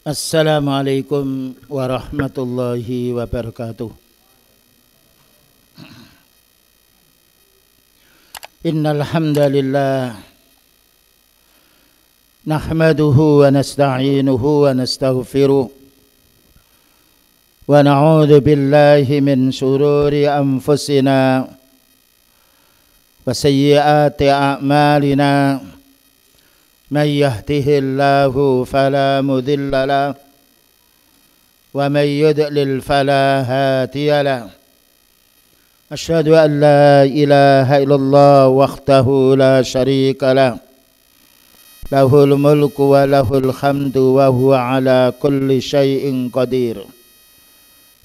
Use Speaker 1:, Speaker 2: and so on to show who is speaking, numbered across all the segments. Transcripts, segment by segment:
Speaker 1: Assalamualaikum warahmatullahi wabarakatuh. Innal hamdalillah nahmaduhu wa nasta'inuhu wa nastaghfiruh wa na'udzu billahi min shururi anfusina wa sayyiati a'malina. من يهده الله فلا مضل له ومن يضلل فلا هادي له أشهد أن لا إله إلا الله وحده لا شريك له له الملك وله الحمد وهو على كل شيء قدير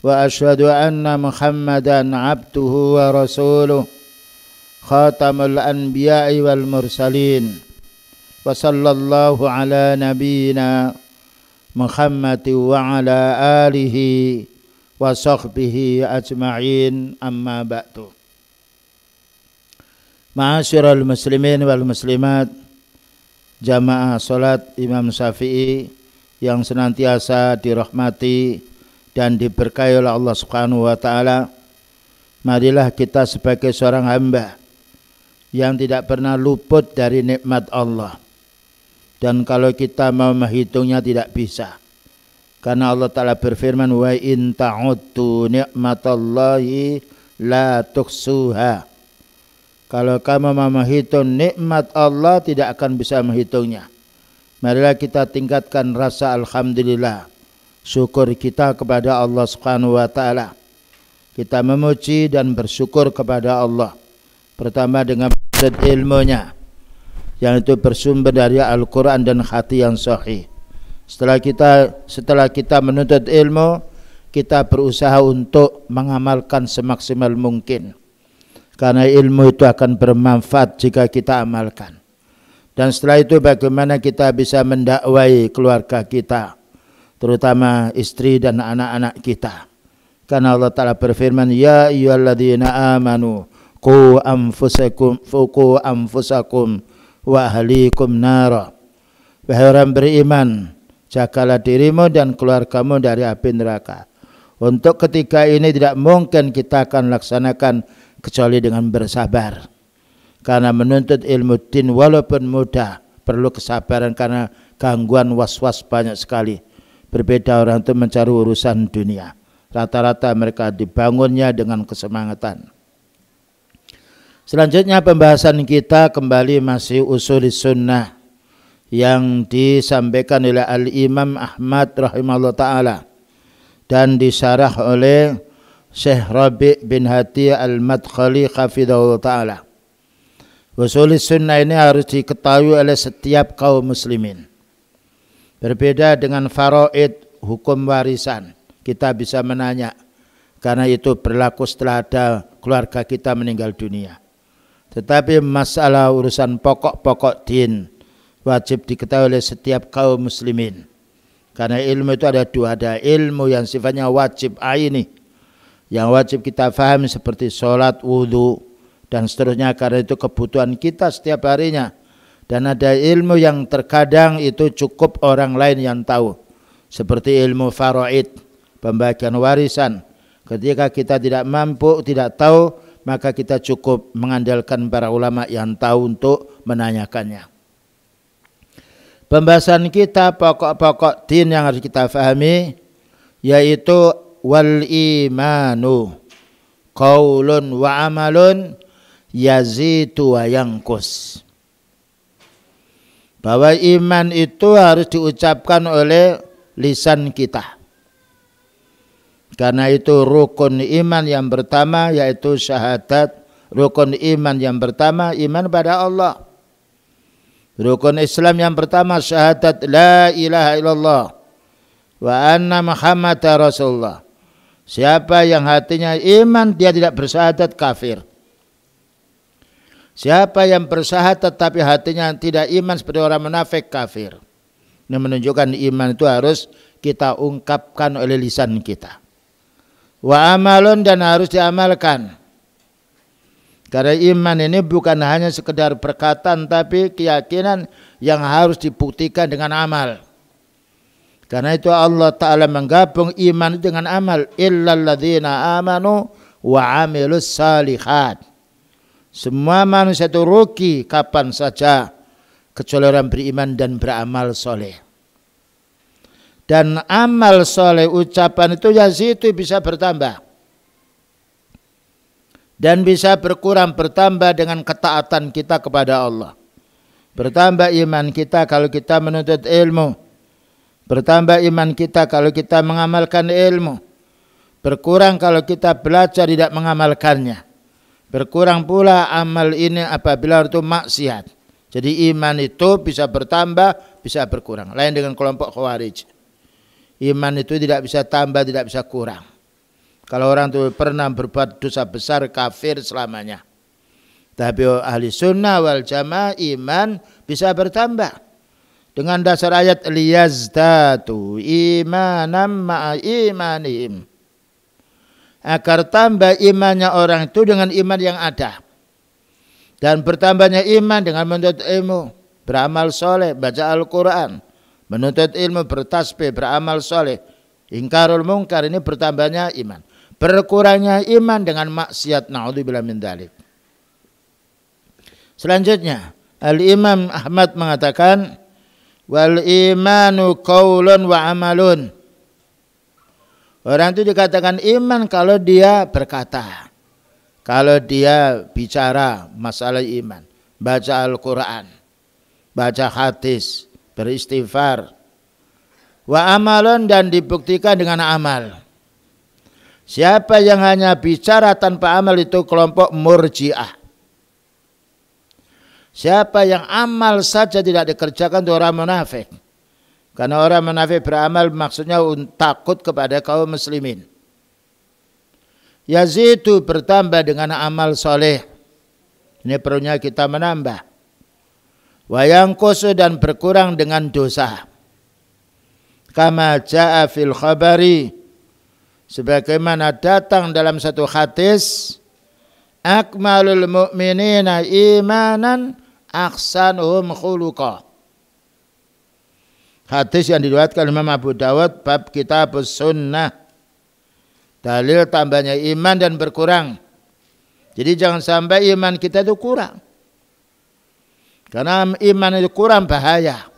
Speaker 1: وأشهد أن محمدا عبده ورسوله خاتم الأنبياء والمرسلين وصلى الله على نبينا محمد وعلى آله وصحبه أجمعين أما بعد. Ma'asyiral muslimin wal muslimat, jamaah salat Imam Syafi'i yang senantiasa dirahmati dan diberkahi oleh Allah Subhanahu wa taala. Marilah kita sebagai seorang hamba yang tidak pernah luput dari nikmat Allah. Dan kalau kita mau menghitungnya tidak bisa. Karena Allah Ta'ala berfirman, wa in ta'uddu ni'matallahi la tuhsuha. Kalau kamu mau menghitung nikmat Allah tidak akan bisa menghitungnya. Marilah kita tingkatkan rasa alhamdulillah, syukur kita kepada Allah Subhanahu wa taala. Kita memuji dan bersyukur kepada Allah. Pertama dengan ilmunya, yang itu bersumber dari Al-Quran dan hati yang sahih. Setelah kita menuntut ilmu, kita berusaha untuk mengamalkan semaksimal mungkin. Karena ilmu itu akan bermanfaat jika kita amalkan. Dan setelah itu bagaimana kita bisa mendakwai keluarga kita, terutama istri dan anak-anak kita. Karena Allah Ta'ala berfirman, ya ayyuhalladzina amanu qu anfusakum wa ahlikum nara. Wahai orang beriman, jagalah dirimu dan keluargamu dari api neraka. Untuk ketiga ini tidak mungkin kita akan laksanakan kecuali dengan bersabar. Karena menuntut ilmu din walaupun mudah perlu kesabaran, karena gangguan was-was banyak sekali. Berbeda orang itu mencari urusan dunia. Rata-rata mereka dibangunnya dengan kesemangatan. Selanjutnya pembahasan kita kembali masih usul sunnah yang disampaikan oleh Al-Imam Ahmad rahimahullah ta'ala dan disyarah oleh Syekh Rabi' bin Hadi Al-Madkhali hafidhahullah ta'ala. Usul sunnah ini harus diketahui oleh setiap kaum muslimin. Berbeda dengan faraid, hukum warisan. Kita bisa menanya, karena itu berlaku setelah ada keluarga kita meninggal dunia. Tetapi masalah urusan pokok-pokok din wajib diketahui oleh setiap kaum muslimin. Karena ilmu itu ada dua, ada ilmu yang sifatnya wajib aini, yang wajib kita fahami seperti sholat, wudhu dan seterusnya, karena itu kebutuhan kita setiap harinya. Dan ada ilmu yang terkadang itu cukup orang lain yang tahu, seperti ilmu faraid, pembagian warisan. Ketika kita tidak mampu, tidak tahu, maka kita cukup mengandalkan para ulama yang tahu untuk menanyakannya. Pembahasan kita pokok-pokok din yang harus kita fahami yaitu wal imanu qaulun wa amalun yazidu wa yanqus. Bahwa iman itu harus diucapkan oleh lisan kita. Karena itu rukun iman yang pertama yaitu syahadat. Rukun iman yang pertama iman pada Allah. Rukun Islam yang pertama syahadat la ilaha illallah wa anna Muhammadar Rasulullah. Siapa yang hatinya iman dia tidak bersyahadat kafir. Siapa yang bersyahadat tapi hatinya tidak iman seperti orang munafik kafir. Ini menunjukkan iman itu harus kita ungkapkan oleh lisan kita. Wa amalun, dan harus diamalkan. Karena iman ini bukan hanya sekedar perkataan, tapi keyakinan yang harus dibuktikan dengan amal. Karena itu Allah Ta'ala menggabung iman dengan amal. Illal ladzina amanu wa amilus salihat. Semua manusia itu rugi kapan saja kecuali orang beriman dan beramal soleh. Dan amal soleh ucapan itu yazidu bisa bertambah. Dan bisa berkurang bertambah dengan ketaatan kita kepada Allah. Bertambah iman kita kalau kita menuntut ilmu. Bertambah iman kita kalau kita mengamalkan ilmu. Berkurang kalau kita belajar tidak mengamalkannya. Berkurang pula amal ini apabila itu maksiat. Jadi iman itu bisa bertambah, bisa berkurang. Lain dengan kelompok Khawarij. Iman itu tidak bisa tambah, tidak bisa kurang. Kalau orang itu pernah berbuat dosa besar, kafir selamanya. Tapi ahli sunnah wal jamaah iman bisa bertambah. Dengan dasar ayat liyazdatu imanam ma'a imanihim. Agar tambah imannya orang itu dengan iman yang ada. Dan bertambahnya iman dengan menuntut ilmu, beramal soleh, baca Al-Quran, menuntut ilmu, bertasbih, beramal soleh, ingkarul mungkar, ini bertambahnya iman. Berkurangnya iman dengan maksiat, na'udzubillah min dzalik. Selanjutnya, Al-Imam Ahmad mengatakan, wal imanu qaulun wa amalun. Orang itu dikatakan iman kalau dia berkata, kalau dia bicara masalah iman, baca Al-Quran, baca hadis, beristighfar. Wa amalun, dan dibuktikan dengan amal. Siapa yang hanya bicara tanpa amal itu kelompok Murji'ah. Siapa yang amal saja tidak dikerjakan itu orang munafik. Karena orang munafik beramal maksudnya takut kepada kaum muslimin. Yazidu, bertambah dengan amal soleh. Ini perlunya kita menambah. Wa yanqusu, dan berkurang dengan dosa. Kama jaa fil khabari, sebagaimana datang dalam satu hadis, akmalul mu'minina imanan ahsanuhum khuluqa. Hadis yang diriwayatkan Imam Abu Dawud bab Kitabus Sunnah. Dalil tambahnya iman dan berkurang. Jadi jangan sampai iman kita itu kurang. Karena iman itu kurang bahaya.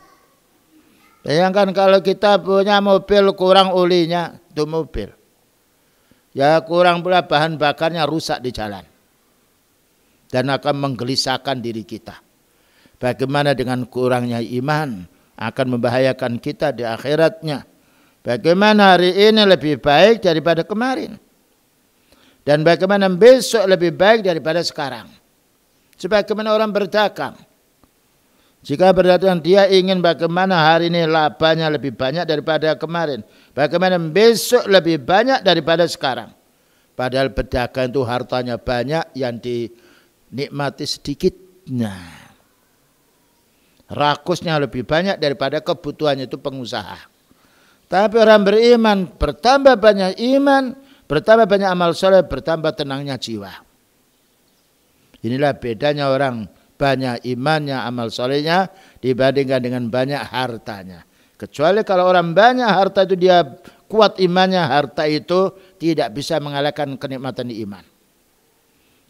Speaker 1: Bayangkan kalau kita punya mobil kurang olinya, itu mobil. Ya kurang pula bahan bakarnya, rusak di jalan. Dan akan menggelisahkan diri kita. Bagaimana dengan kurangnya iman? Akan membahayakan kita di akhiratnya. Bagaimana hari ini lebih baik daripada kemarin. Dan bagaimana besok lebih baik daripada sekarang. Sebagaimana orang berdagang. Jika berdagang dia ingin bagaimana hari ini labanya lebih banyak daripada kemarin. Bagaimana besok lebih banyak daripada sekarang. Padahal berdagang itu hartanya banyak, yang dinikmati sedikit. Nah, rakusnya lebih banyak daripada kebutuhannya itu pengusaha. Tapi orang beriman bertambah banyak iman, bertambah banyak amal soleh, bertambah tenangnya jiwa. Inilah bedanya orang banyak imannya, amal solehnya dibandingkan dengan banyak hartanya. Kecuali kalau orang banyak harta itu dia kuat imannya, harta itu tidak bisa mengalahkan kenikmatan iman.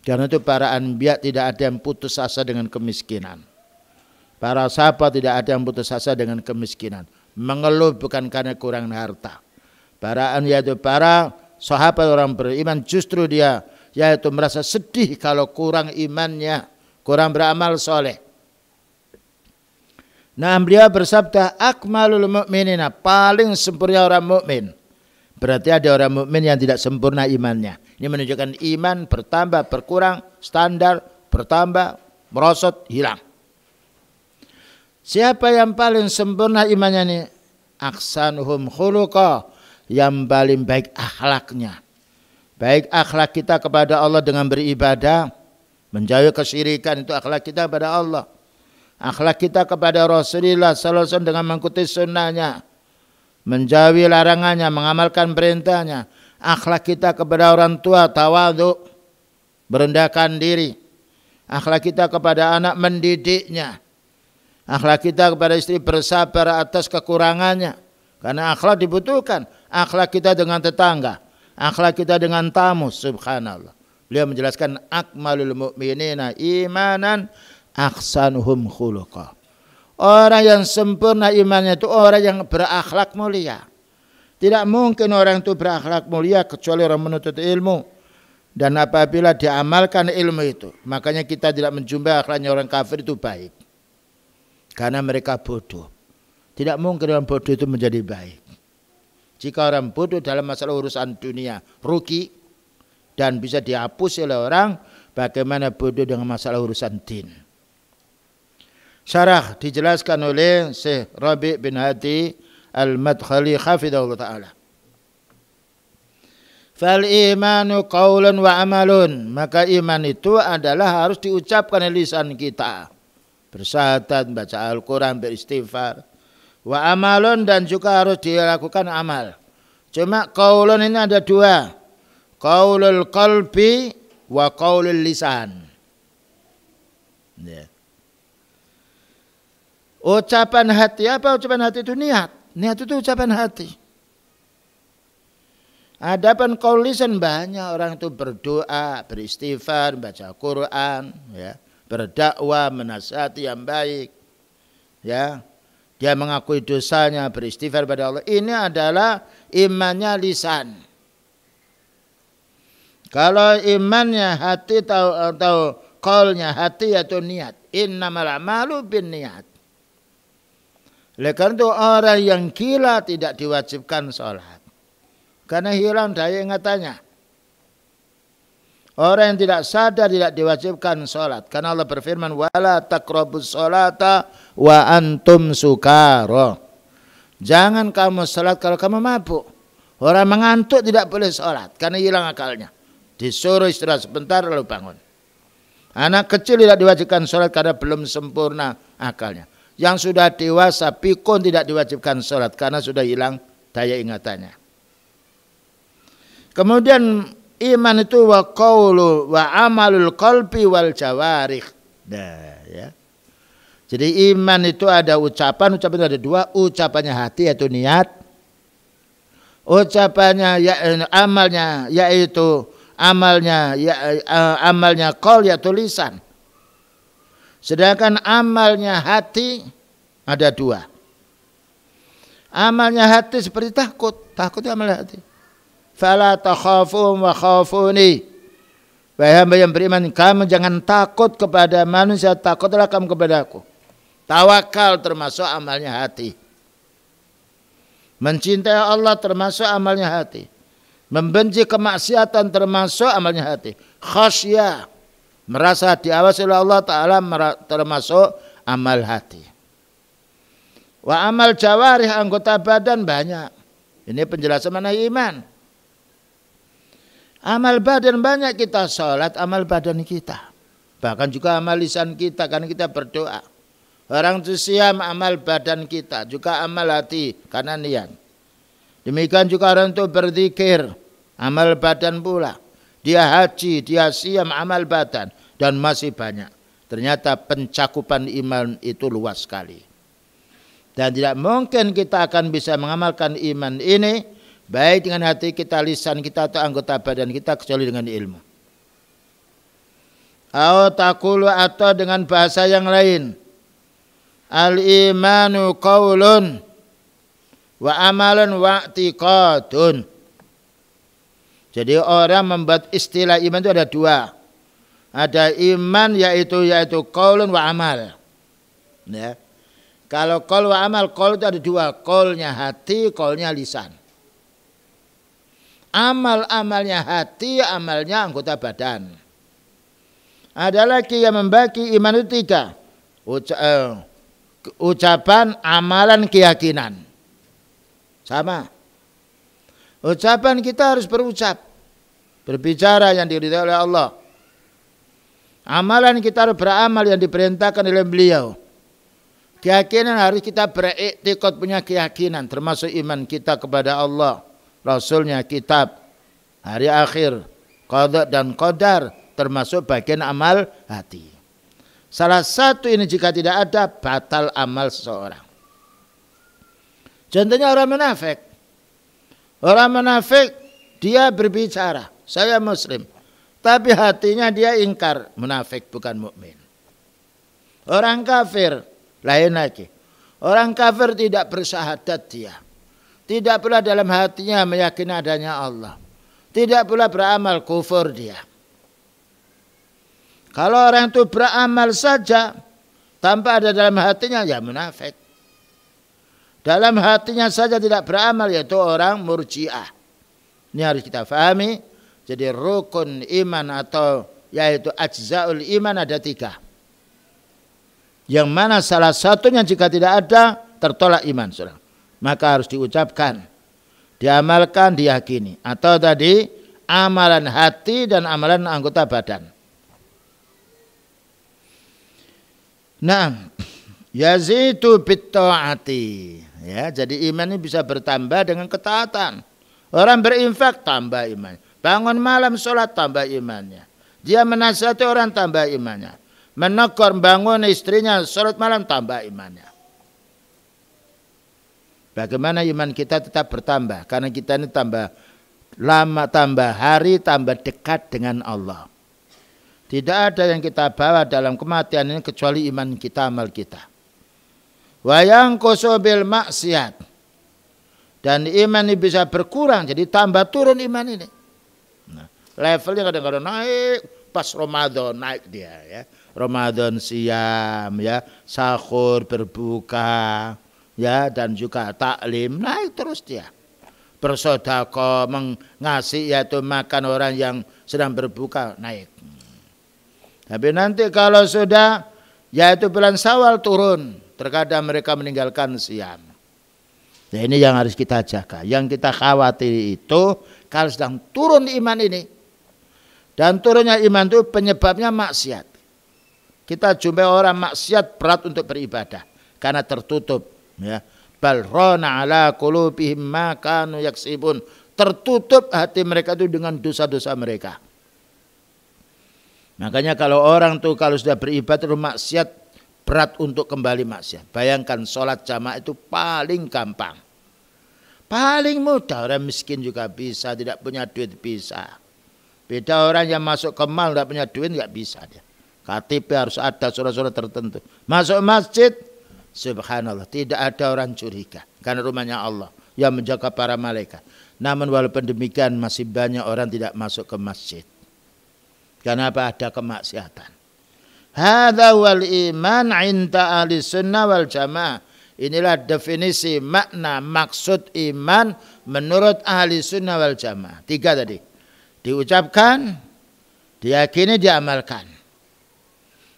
Speaker 1: Karena itu para anbiya tidak ada yang putus asa dengan kemiskinan. Para sahabat tidak ada yang putus asa dengan kemiskinan. Mengeluh bukan karena kurang harta. Para sahabat orang beriman justru dia yaitu merasa sedih kalau kurang imannya, kurang beramal soleh. Nah, beliau bersabda, akmalul mu'minina, paling sempurna orang mukmin. Berarti ada orang mukmin yang tidak sempurna imannya. Ini menunjukkan iman bertambah, berkurang, standar, bertambah, merosot, hilang. Siapa yang paling sempurna imannya ini? Aksanuhum khuluqa, yang paling baik akhlaknya. Baik akhlak kita kepada Allah dengan beribadah, menjauhi kesyirikan, itu akhlak kita kepada Allah. Akhlak kita kepada Rasulullah sallallahu alaihi wasallam dengan mengikuti sunnahnya, menjauhi larangannya, mengamalkan perintahnya. Akhlak kita kepada orang tua, tawadhu, merendahkan diri. Akhlak kita kepada anak, mendidiknya. Akhlak kita kepada istri, bersabar atas kekurangannya. Karena akhlak dibutuhkan. Akhlak kita dengan tetangga, akhlak kita dengan tamu, subhanallah. Beliau menjelaskan akmalul mu'minina imanan ahsanuhum khuluqa. Orang yang sempurna imannya itu orang yang berakhlak mulia. Tidak mungkin orang itu berakhlak mulia kecuali orang menuntut ilmu. Dan apabila diamalkan ilmu itu, makanya kita tidak menjumpai akhlaknya orang kafir itu baik. Karena mereka bodoh. Tidak mungkin orang bodoh itu menjadi baik. Jika orang bodoh dalam masalah urusan dunia rugi dan bisa dihapus oleh orang, bagaimana bodoh dengan masalah urusan din. Syarah dijelaskan oleh Syekh Rabi' bin Hadi Al-Madkhali hafizahullah ta'ala. Fal imanu qaulun wa amalun. Maka iman itu adalah harus diucapkan oleh lisan kita. Bersyahadat, baca Al-Quran, beristighfar. Wa amalun, dan juga harus dilakukan amal. Cuma qaulun ini ada dua. Qaulul qalbi wa qaulul lisan. Ya. Ucapan hati, apa ucapan hati itu? Niat. Niat itu ucapan hati. Adapun qaul lisan, banyak orang itu berdoa, beristighfar, baca Quran, ya, berdakwah, menasihati yang baik. Ya. Dia mengakui dosanya, beristighfar pada Allah. Ini adalah imannya lisan. Kalau imannya hati atau qaulnya hati atau niat. Innamal a'malu binniyat. Oleh karena itu orang yang gila tidak diwajibkan sholat. Karena hilang daya ingatannya. Orang yang tidak sadar tidak diwajibkan sholat. Karena Allah berfirman, wala taqrabus sholata wa antum sukara. Jangan kamu sholat kalau kamu mabuk. Orang mengantuk tidak boleh sholat karena hilang akalnya. Disuruh istirahat sebentar lalu bangun. Anak kecil tidak diwajibkan sholat karena belum sempurna akalnya. Yang sudah dewasa pikun tidak diwajibkan sholat karena sudah hilang daya ingatannya. Kemudian iman itu wa qaulu wa amalul qalbi wal jawarih. Nah, ya. Jadi iman itu ada ucapan itu ada dua. Ucapannya hati yaitu niat. Ucapannya amalnya yaitu amalnya qaul yaitu lisan. Sedangkan amalnya hati ada dua. Amalnya hati seperti takut. Takut itu amal hati. Fala takhafum wa khafuni. Wahai hamba yang beriman, kamu jangan takut kepada manusia, takutlah kamu kepada aku. Tawakal termasuk amalnya hati. Mencintai Allah termasuk amalnya hati. Membenci kemaksiatan termasuk amalnya hati. Khasyah, merasa diawasi oleh Allah Ta'ala termasuk amal hati. Wa amal jawarih, anggota badan banyak. Ini penjelasan mana iman. Amal badan banyak, kita sholat amal badan kita. Bahkan juga amal lisan kita karena kita berdoa. Orang itu siam amal badan kita, juga amal hati karena niat. Demikian juga orang itu berzikir, amal badan pula. Dia haji, dia siam amal badan dan masih banyak. Ternyata pencakupan iman itu luas sekali. Dan tidak mungkin kita akan bisa mengamalkan iman ini baik dengan hati kita, lisan kita atau anggota badan kita kecuali dengan ilmu. Atau dengan bahasa yang lain. Al-imanu qaulun wa amalun wa i'tiqadun. Jadi orang membuat istilah iman itu ada dua. Ada iman yaitu qaulun wa amal. Ya. Kalau qaul wa amal, qaul itu ada dua, qaulnya hati, qaulnya lisan. Amalnya hati, amalnya anggota badan. Ada lagi yang membagi iman itu tiga. Ucapan, amalan, keyakinan. Sama. Ucapan kita harus berucap. Berbicara yang diridhai oleh Allah. Amalan kita harus beramal yang diperintahkan oleh beliau. Keyakinan harus kita beriktikad, punya keyakinan. Termasuk iman kita kepada Allah, Rasulnya, kitab, hari akhir, qada dan qadar, termasuk bagian amal hati. Salah satu ini jika tidak ada, batal amal seseorang. Contohnya orang munafik. Orang munafik dia berbicara, saya muslim, tapi hatinya dia ingkar, munafik bukan mukmin. Orang kafir lain lagi. Orang kafir tidak bersyahadat dia. Tidak pula dalam hatinya meyakini adanya Allah. Tidak pula beramal, kufur dia. Kalau orang itu beramal saja tanpa ada dalam hatinya, ya munafik. Dalam hatinya saja tidak beramal, yaitu orang murji'ah. Ini harus kita fahami. Jadi rukun iman atau yaitu ajza'ul iman ada 3. Yang mana salah satunya jika tidak ada, tertolak iman. Maka harus diucapkan, diamalkan, diyakini. Atau tadi amalan hati dan amalan anggota badan. Nah, yazidu bitta'ati. Ya, jadi iman ini bisa bertambah dengan ketaatan. Orang berinfak tambah iman. Bangun malam sholat tambah imannya. Dia menasihati orang tambah imannya. Menegur bangun istrinya sholat malam tambah imannya. Bagaimana iman kita tetap bertambah? Karena kita ini tambah lama, tambah hari, tambah dekat dengan Allah. Tidak ada yang kita bawa dalam kematian ini kecuali iman kita, amal kita. Wa yanqusu bil maksiat. Dan iman ini bisa berkurang, jadi tambah turun iman ini. Nah, levelnya kadang-kadang naik, pas Ramadan naik dia ya. Ramadan siam ya, sahur, berbuka ya, dan juga taklim naik terus dia. Bersedekah, mengasih yaitu makan orang yang sedang berbuka naik. Tapi nanti kalau sudah yaitu bulan Syawal turun, terkadang mereka meninggalkan siam. Nah, ini yang harus kita jaga. Yang kita khawatir itu kalau sedang turun iman ini. Dan turunnya iman itu penyebabnya maksiat. Kita jumpai orang maksiat berat untuk beribadah karena tertutup ya. Bal rana ala qulubihim ma kanu yaksibun. Tertutup hati mereka itu dengan dosa-dosa mereka. Makanya kalau orang tuh kalau sudah beribadah itu maksiat, berat untuk kembali maksiat. Bayangkan sholat jamaah itu paling gampang. Paling mudah, orang miskin juga bisa, tidak punya duit bisa. Beda orang yang masuk ke mal tidak punya duit nggak bisa dia. KTP harus ada surat-surat tertentu. Masuk masjid, subhanallah, tidak ada orang curiga. Karena rumahnya Allah yang menjaga para malaikat. Namun walaupun demikian masih banyak orang tidak masuk ke masjid. Kenapa? Ada kemaksiatan. Hadza wal iman 'inda ahli sunnah wal jamaah. Inilah definisi makna maksud iman menurut ahli sunnah wal jamaah. 3 tadi. Diucapkan, diyakini, diamalkan.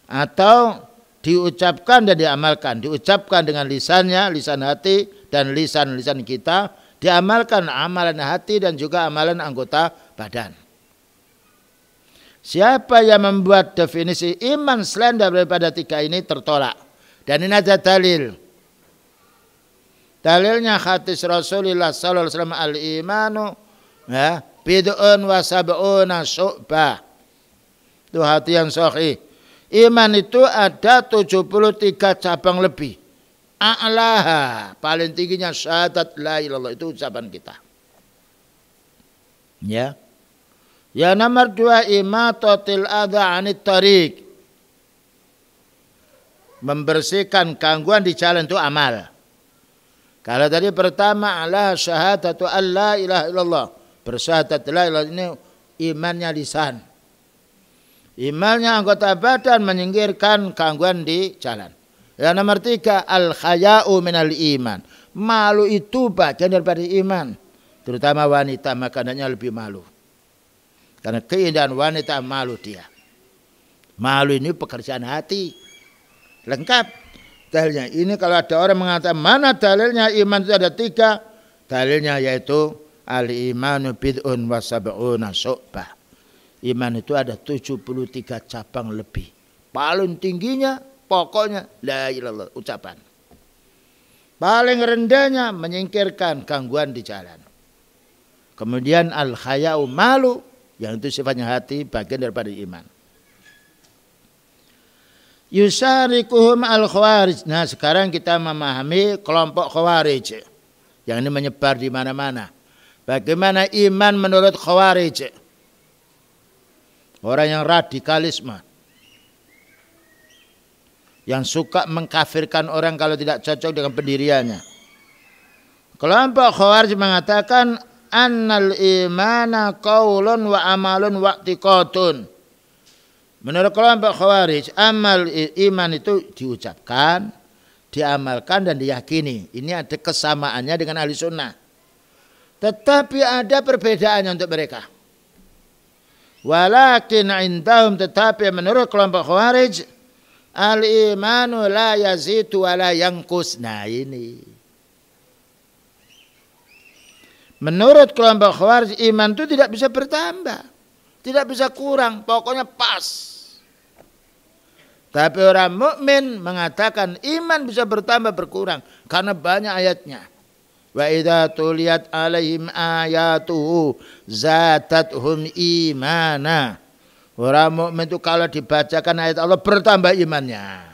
Speaker 1: Atau diucapkan dan diamalkan. Diucapkan dengan lisannya, lisan hati dan lisan-lisan kita. Diamalkan amalan hati dan juga amalan anggota badan. Siapa yang membuat definisi iman selain daripada 3 ini tertolak. Dan ini ada dalil. Dalilnya hadis Rasulullah sallallahu alaihi wasallam al-imanu ya bid'un wa sab'una syu'bah. Itu hadis yang sahih. Iman itu ada 73 cabang lebih. A'laha, paling tingginya syahadat la ilaha illallah, itu ucapan kita. Ya. Ya nomor 2 imatatil adha 'anit tariq. Membersihkan gangguan di jalan itu amal. Kalau tadi pertama ala syahadatu alla ilaha illallah. Bersyahadat la ilaha illallah, ini imannya lisan. Imannya anggota badan menyingkirkan gangguan di jalan. Yang nomor 3 al khaya'u minal iman. Malu itu bagian daripada iman. Terutama wanita, makanannya lebih malu. Karena keindahan wanita malu dia. Malu ini pekerjaan hati. Lengkap dalilnya. Ini kalau ada orang mengatakan mana dalilnya iman itu ada 3. Dalilnya yaitu al-imanu bid'un wa sab'una syu'bah. Iman itu ada 73 cabang lebih. Paling tingginya pokoknya la ilaha illallah, ucapan. Paling rendahnya menyingkirkan gangguan di jalan. Kemudian al-khaya'u, malu, yang itu sifatnya hati, bagian daripada iman. Yusarikuhum al-khawarij. Nah sekarang kita memahami kelompok khawarij. Yang ini menyebar di mana-mana. Bagaimana iman menurut Khawarij? Orang yang radikalisme. Yang suka mengkafirkan orang kalau tidak cocok dengan pendiriannya. Kelompok Khawarij mengatakan annal imana qaulun wa amalun wa i'tiqadun. Menurut kelompok Khawarij, iman itu diucapkan, diamalkan dan diyakini. Ini ada kesamaannya dengan ahli sunnah. Tetapi ada perbedaannya untuk mereka. Walakin indahum, tetapi menurut kelompok Khawarij, al-imanu la yazidu wa la yanqus. Nah ini. Menurut kelompok Khawarij, iman itu tidak bisa bertambah. Tidak bisa kurang, pokoknya pas. Tapi orang mukmin mengatakan iman bisa bertambah berkurang karena banyak ayatnya. Wa idza tuliyat alaihim ayatuhu zatathum imana. Orang mukmin itu kalau dibacakan ayat Allah bertambah imannya.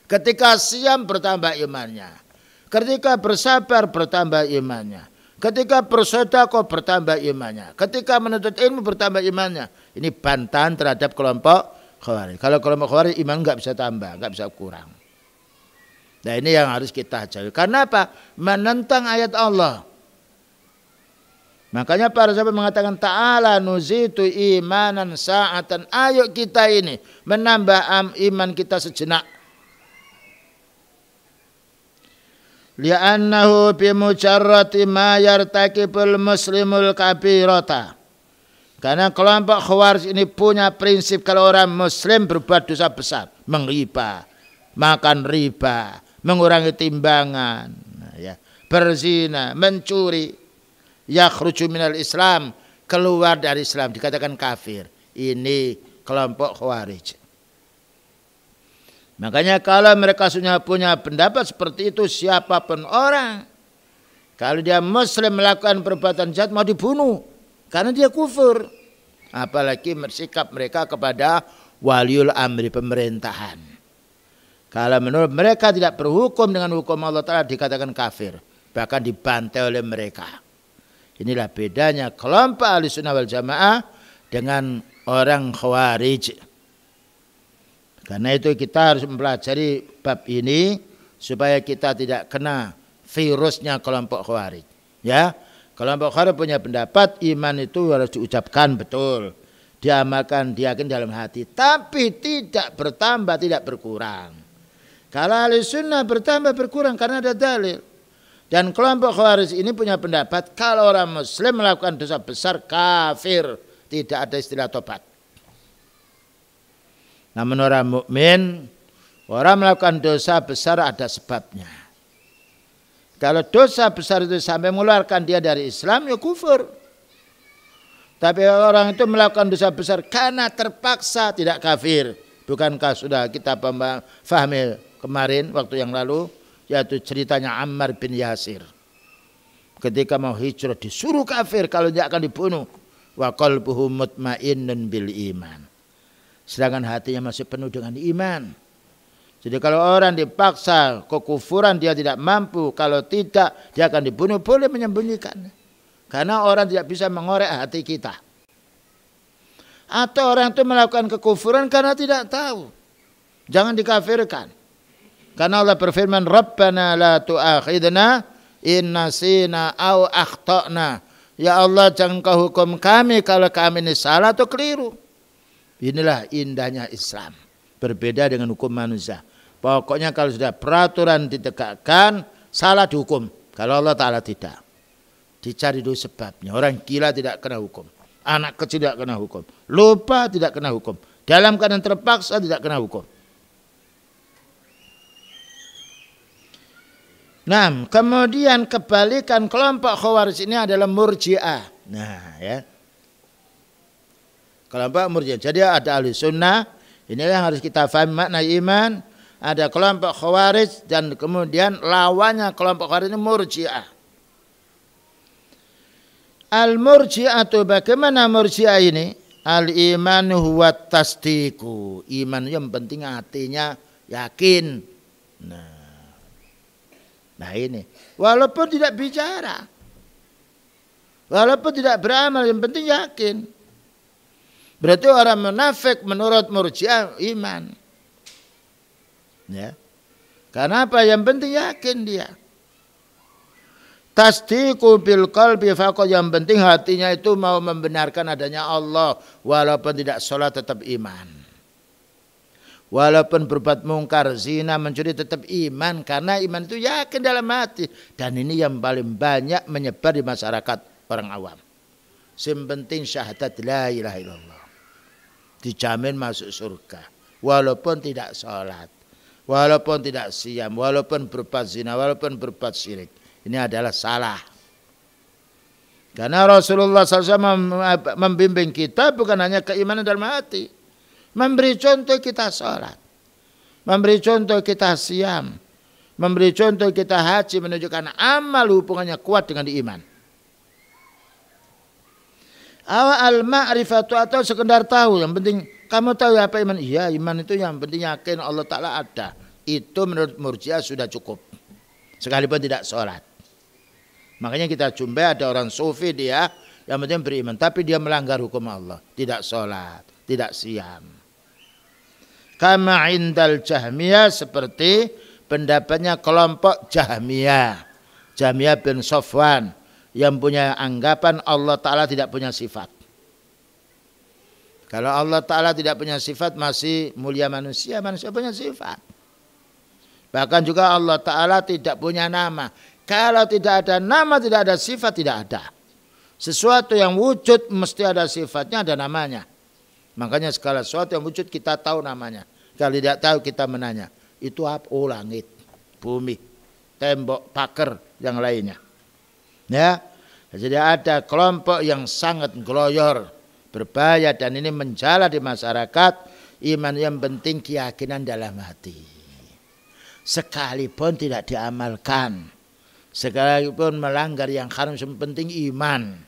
Speaker 1: Ketika siam bertambah imannya. Ketika bersabar bertambah imannya. Ketika bersedekah bertambah imannya. Ketika menuntut ilmu bertambah imannya. Ini bantahan terhadap kelompok Khawarij. Kalau kelompok Khawarij iman enggak bisa tambah, enggak bisa kurang. Nah ini yang harus kita jauhi. Karena apa? Menentang ayat Allah. Makanya para sahabat mengatakan ta'ala nuzitu imanan sa'atan. Ayo kita ini menambah iman kita sejenak. Li'annahu bimujarrati ma yartakibul muslimul kabirata. Karena kelompok Khawarij ini punya prinsip kalau orang muslim berbuat dosa besar. Mengriba, makan riba, mengurangi timbangan, berzina, mencuri. Yakhruju minal Islam, keluar dari Islam, dikatakan kafir. Ini kelompok Khawarij. Makanya kalau mereka punya pendapat seperti itu, siapapun orang, kalau dia muslim melakukan perbuatan jahat mau dibunuh. Karena dia kufur. Apalagi bersikap mereka kepada waliul amri pemerintahan. Kalau menurut mereka tidak berhukum dengan hukum Allah Ta'ala dikatakan kafir. Bahkan dibantai oleh mereka. Inilah bedanya kelompok Ahlussunnah wal Jamaah dengan orang Khawarij. Karena itu kita harus mempelajari bab ini supaya kita tidak kena virusnya kelompok Khawarij. Ya. Kelompok Khawarij punya pendapat iman itu harus diucapkan betul, diamalkan, diyakini dalam hati, tapi tidak bertambah, tidak berkurang. Kalau Ahlussunnah bertambah berkurang karena ada dalil. Dan kelompok Khawarij ini punya pendapat kalau orang muslim melakukan dosa besar kafir, tidak ada istilah tobat. Namun orang mukmin, orang melakukan dosa besar ada sebabnya. Kalau dosa besar itu sampai mengeluarkan dia dari Islam, ya kufur. Tapi orang itu melakukan dosa besar karena terpaksa, tidak kafir. Bukankah sudah kita pahami kemarin waktu yang lalu, yaitu ceritanya Ammar bin Yasir. Ketika mau hijrah disuruh kafir kalau dia akan dibunuh. Wa qalbuhu mutmainnun bil iman. Sedangkan hatinya masih penuh dengan iman. Jadi kalau orang dipaksa kekufuran dia tidak mampu, kalau tidak dia akan dibunuh, boleh menyembunyikan. Karena orang tidak bisa mengorek hati kita. Atau orang itu melakukan kekufuran karena tidak tahu. Jangan dikafirkan. Karena Allah berfirman, Rabbana la tu'akhidna in nasina au akhtana. Ya Allah jangan kau hukum kami kalau kami ini salah atau keliru. Inilah indahnya Islam. Berbeda dengan hukum manusia. Pokoknya kalau sudah peraturan ditegakkan, salah dihukum. Kalau Allah Ta'ala tidak. Dicari dulu sebabnya. Orang gila tidak kena hukum. Anak kecil tidak kena hukum. Lupa tidak kena hukum. Dalam keadaan terpaksa tidak kena hukum. Nah, kemudian kebalikan kelompok Khawarij ini adalah Murji'ah. Nah, ya. Kelompok Murji'ah. Jadi ada Ahlussunnah. Ini yang harus kita pahami makna iman. Ada kelompok Khawarij dan kemudian lawannya kelompok Khawarij ini Murji'ah. Al-Murji'ah itu bagaimana Murji'ah ini? Al-imanu huwa tasdiqu. Iman yang penting hatinya yakin. Nah ini, walaupun tidak bicara, walaupun tidak beramal, yang penting yakin. Berarti orang munafik menurut Murji'ah iman. Ya. Karena apa? Yang penting yakin dia. Tasdiqu bil qalbi faqad, yang penting hatinya itu mau membenarkan adanya Allah, walaupun tidak sholat tetap iman. Walaupun berbuat mungkar, zina, mencuri tetap iman, karena iman itu yakin dalam hati. Dan ini yang paling banyak menyebar di masyarakat orang awam. Yang penting syahadat la ilaha illallah. Dijamin masuk surga, walaupun tidak sholat, walaupun tidak siam, walaupun berbuat zina, walaupun berbuat syirik. Ini adalah salah. Karena Rasulullah SAW membimbing kita bukan hanya keimanan dalam hati, memberi contoh kita sholat, memberi contoh kita siam, memberi contoh kita haji, menunjukkan amal hubungannya kuat dengan iman. Al-ma'rifatu, atau sekedar tahu, yang penting kamu tahu apa iman. Iya, iman itu yang penting yakin Allah Ta'ala ada. Itu menurut Murji'ah sudah cukup, sekalipun tidak sholat. Makanya kita jumpai ada orang sufi, dia yang penting beriman, tapi dia melanggar hukum Allah, tidak sholat, tidak siam. Kama indal Jahmiyah, seperti pendapatnya kelompok Jahmiyah, Jahmiyah bin Safwan, yang punya anggapan Allah Ta'ala tidak punya sifat. Kalau Allah Ta'ala tidak punya sifat, masih mulia manusia, manusia punya sifat. Bahkan juga Allah Ta'ala tidak punya nama. Kalau tidak ada nama, tidak ada sifat, tidak ada. Sesuatu yang wujud mesti ada sifatnya, ada namanya. Makanya segala sesuatu yang wujud kita tahu namanya. Kalau tidak tahu kita menanya, itu apa? Oh, langit, bumi, tembok, pagar, yang lainnya. Ya, jadi ada kelompok yang sangat gloyor, berbahaya, dan ini menjala di masyarakat. Iman yang penting keyakinan dalam hati, sekalipun tidak diamalkan, sekalipun melanggar yang haram, yang penting iman.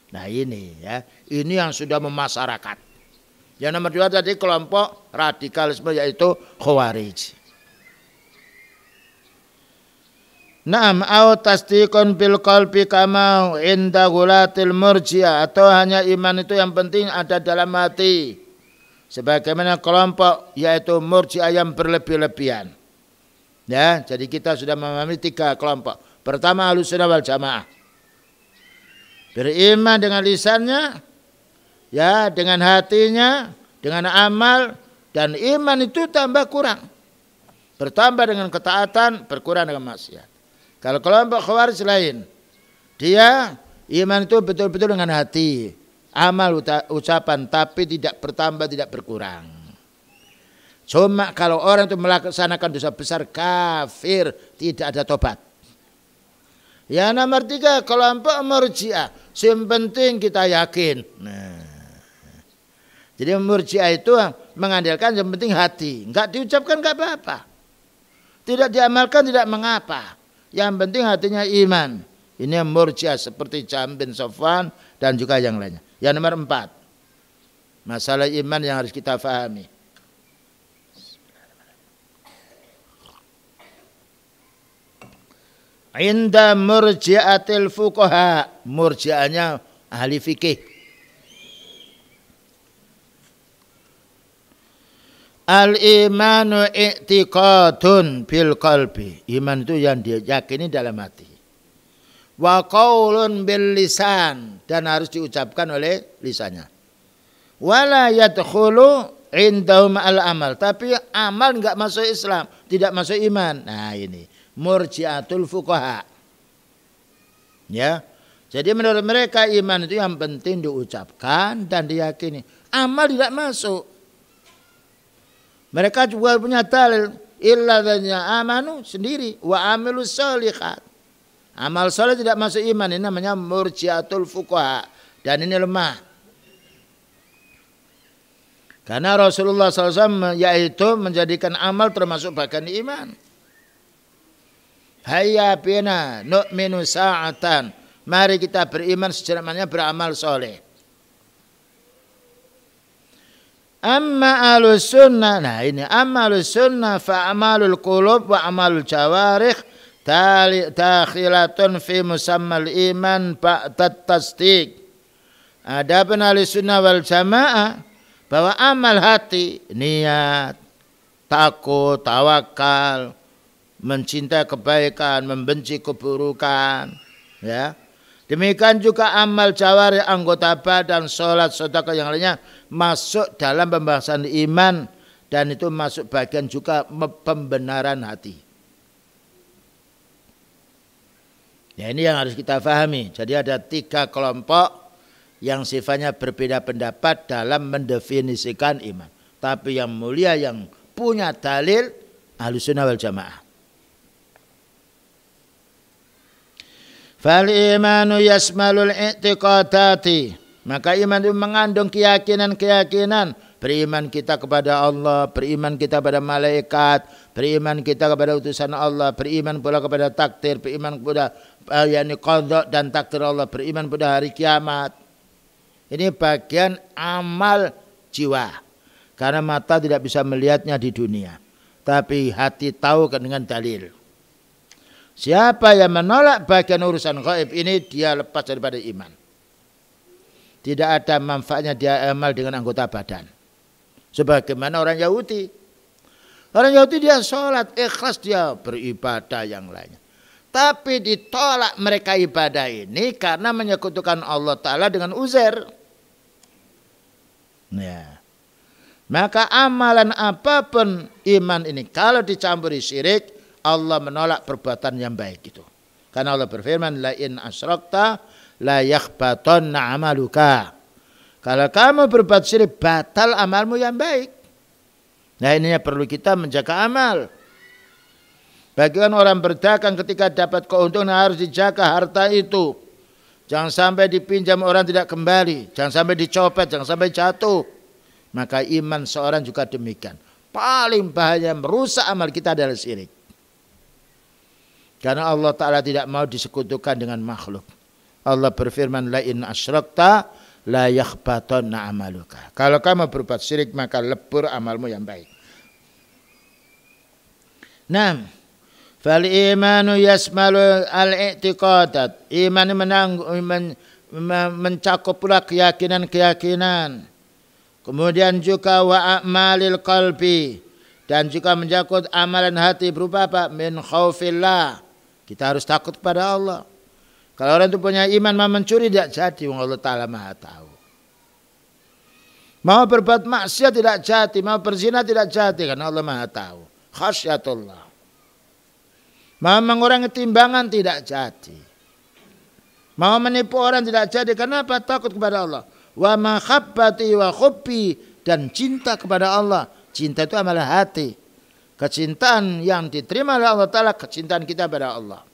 Speaker 1: Nah ini ya, ini yang sudah memasyarakat. Yang nomor 2 tadi kelompok radikalisme, yaitu Khawarij. Naam, au tasdiqun bil qalbi kama inda gulatil Murji'ah, atau hanya iman itu yang penting ada dalam hati, sebagaimana kelompok yaitu Murji'ah yang berlebih-lebihan. Ya, jadi kita sudah memahami 3 kelompok. Pertama, Ahlussunnah wal Jamaah, beriman dengan lisannya, ya, dengan hatinya, dengan amal, dan iman itu tambah kurang, bertambah dengan ketaatan, berkurang dengan maksiat. Kalau kelompok Khawarij lain, dia iman itu betul-betul dengan hati, amal ucapan, tapi tidak bertambah, tidak berkurang. Cuma kalau orang itu melaksanakan dosa besar, kafir, tidak ada tobat. Yang nomor 3 kelompok Murji'ah, yang penting kita yakin. Nah, jadi Murji'ah itu mengandalkan yang penting hati, enggak diucapkan enggak apa-apa, tidak diamalkan tidak mengapa. Yang penting hatinya iman. Ini yang Murji'ah seperti Jahm bin Safwan dan juga yang lainnya. Yang nomor 4, masalah iman yang harus kita fahami. Inda Murji'atil fuqaha, Murji'ahnya ahli fikih. Al-imanu i'tiqadun bil qalbi, iman itu yang diyakini dalam hati. Wa qaulun bil lisan, dan harus diucapkan oleh lisannya. Wala yadkhulu indahum al-amal, tapi amal enggak masuk Islam, tidak masuk iman. Nah ini Murji'atul fuqaha. Ya. Jadi menurut mereka iman itu yang penting diucapkan dan diyakini. Amal tidak masuk. Mereka juga punya dalil, illa dzanya amanu sendiri wa amilus sholihat. Amal soleh tidak masuk iman, ini namanya Murji'atul fuqaha, dan ini lemah. Karena Rasulullah SAW yaitu menjadikan amal termasuk bagian iman. Hayya bina nu'minu sa'atan, mari kita beriman sejenak, beramal soleh. Amma ahlus sunnah, nah ini amma ahlus sunnah fa amalul qulub wa amalul jawarih dakhilatun fi musammal iman ba'dat tasdiq. Adapun Ahlussunnah wal Jamaah bahwa amal hati, niat, takut, tawakal, mencintai kebaikan, membenci keburukan, ya. Demikian juga amal jawari, anggota badan, sholat, sedekah yang lainnya masuk dalam pembahasan iman, dan itu masuk bagian juga pembenaran hati. Ya, ini yang harus kita pahami. Jadi ada 3 kelompok yang sifatnya berbeda pendapat dalam mendefinisikan iman. Tapi yang mulia, yang punya dalil, Ahlussunnah wal Jamaah. Fal imanu yasmalul i'tiqadati. Maka iman itu mengandung keyakinan-keyakinan. Beriman kita kepada Allah, beriman kita kepada malaikat, beriman kita kepada utusan Allah, beriman pula kepada takdir, beriman kepada qadha dan takdir Allah, beriman pada hari kiamat. Ini bagian amal jiwa. Karena mata tidak bisa melihatnya di dunia, tapi hati tahu dengan dalil. Siapa yang menolak bagian urusan gaib ini, dia lepas daripada iman. Tidak ada manfaatnya dia amal dengan anggota badan. Sebagaimana orang Yahudi. Orang Yahudi dia sholat, ikhlas dia beribadah yang lainnya. Tapi ditolak mereka ibadah ini karena menyekutukan Allah Ta'ala dengan Uzair. Ya. Maka amalan apapun iman ini, kalau dicampuri syirik, Allah menolak perbuatan yang baik itu. Karena Allah berfirman, la in asyrakta la yakhbatanna amaluka. Kalau kamu berbuat syirik, batal amalmu yang baik. Nah, ininya perlu kita menjaga amal. Bagian orang berdagang ketika dapat keuntungan harus dijaga harta itu. Jangan sampai dipinjam orang tidak kembali. Jangan sampai dicopet, jangan sampai jatuh. Maka iman seorang juga demikian. Paling bahaya merusak amal kita adalah syirik. Karena Allah Ta'ala tidak mau disekutukan dengan makhluk. Allah berfirman, la in asyrakta la yakhbatanna amaluka. Kalau kamu berbuat syirik, maka lebur amalmu yang baik. Nah, fal imanu yasmalu al-i'tiqadat. Iman mencakup pula keyakinan-keyakinan. Kemudian juga wa a'malil qalbi, dan juga mencakup amalan hati berupa apa? Min khaufillah. Kita harus takut kepada Allah. Kalau orang itu punya iman mau mencuri tidak jadi, Allah Ta'ala Maha tahu. Mau berbuat maksiat tidak jadi, mau berzina tidak jadi, karena Allah Maha tahu. Khasyatullah. Mau mengurangi timbangan tidak jadi. Mau menipu orang tidak jadi, kenapa? Takut kepada Allah. Wa mahabbati wa hubbi, dan cinta kepada Allah. Cinta itu amalan hati. Kecintaan yang diterima oleh Allah Ta'ala, kecintaan kita pada Allah.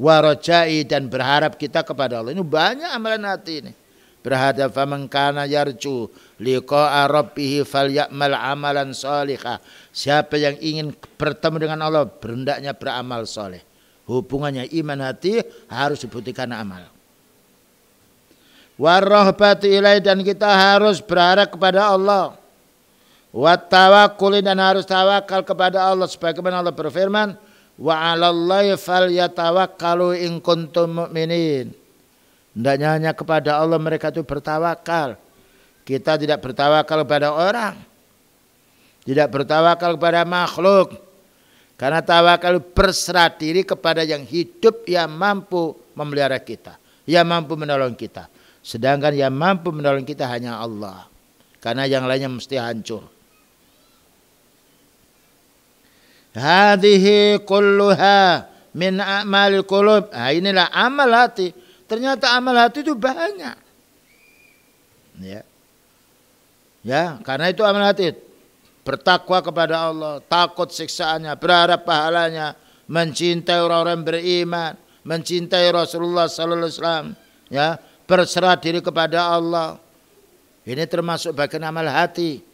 Speaker 1: Wa rajai, dan berharap kita kepada Allah. Ini banyak amalan hati ini. Berharap, faman kana yarju liqa'a rabbih falyamal amalan salihah. Siapa yang ingin bertemu dengan Allah, berhendaknya beramal soleh. Hubungannya iman hati harus dibuktikan amal. Warahbatu ilaih, dan kita harus berharap kepada Allah. Wattawakkul, dan harus tawakal kepada Allah, sebagaimana Allah berfirman, wa 'alallahi falyatawakkalu in kuntum mu'minin. Hendaknya hanya kepada Allah mereka itu bertawakal. Kita tidak bertawakal kepada orang, tidak bertawakal kepada makhluk. Karena tawakal berserah diri kepada yang hidup, yang mampu memelihara kita, yang mampu menolong kita. Sedangkan yang mampu menolong kita hanya Allah. Karena yang lainnya mesti hancur. Hadhihi kulluha min a'malil qulub. Inilah amal hati. Ternyata amal hati itu banyak. Ya, karena itu amal hati. Bertakwa kepada Allah, takut siksaannya, berharap pahalanya, mencintai orang-orang beriman, mencintai Rasulullah sallallahu alaihi wasallam, ya, berserah diri kepada Allah. Ini termasuk bagian amal hati.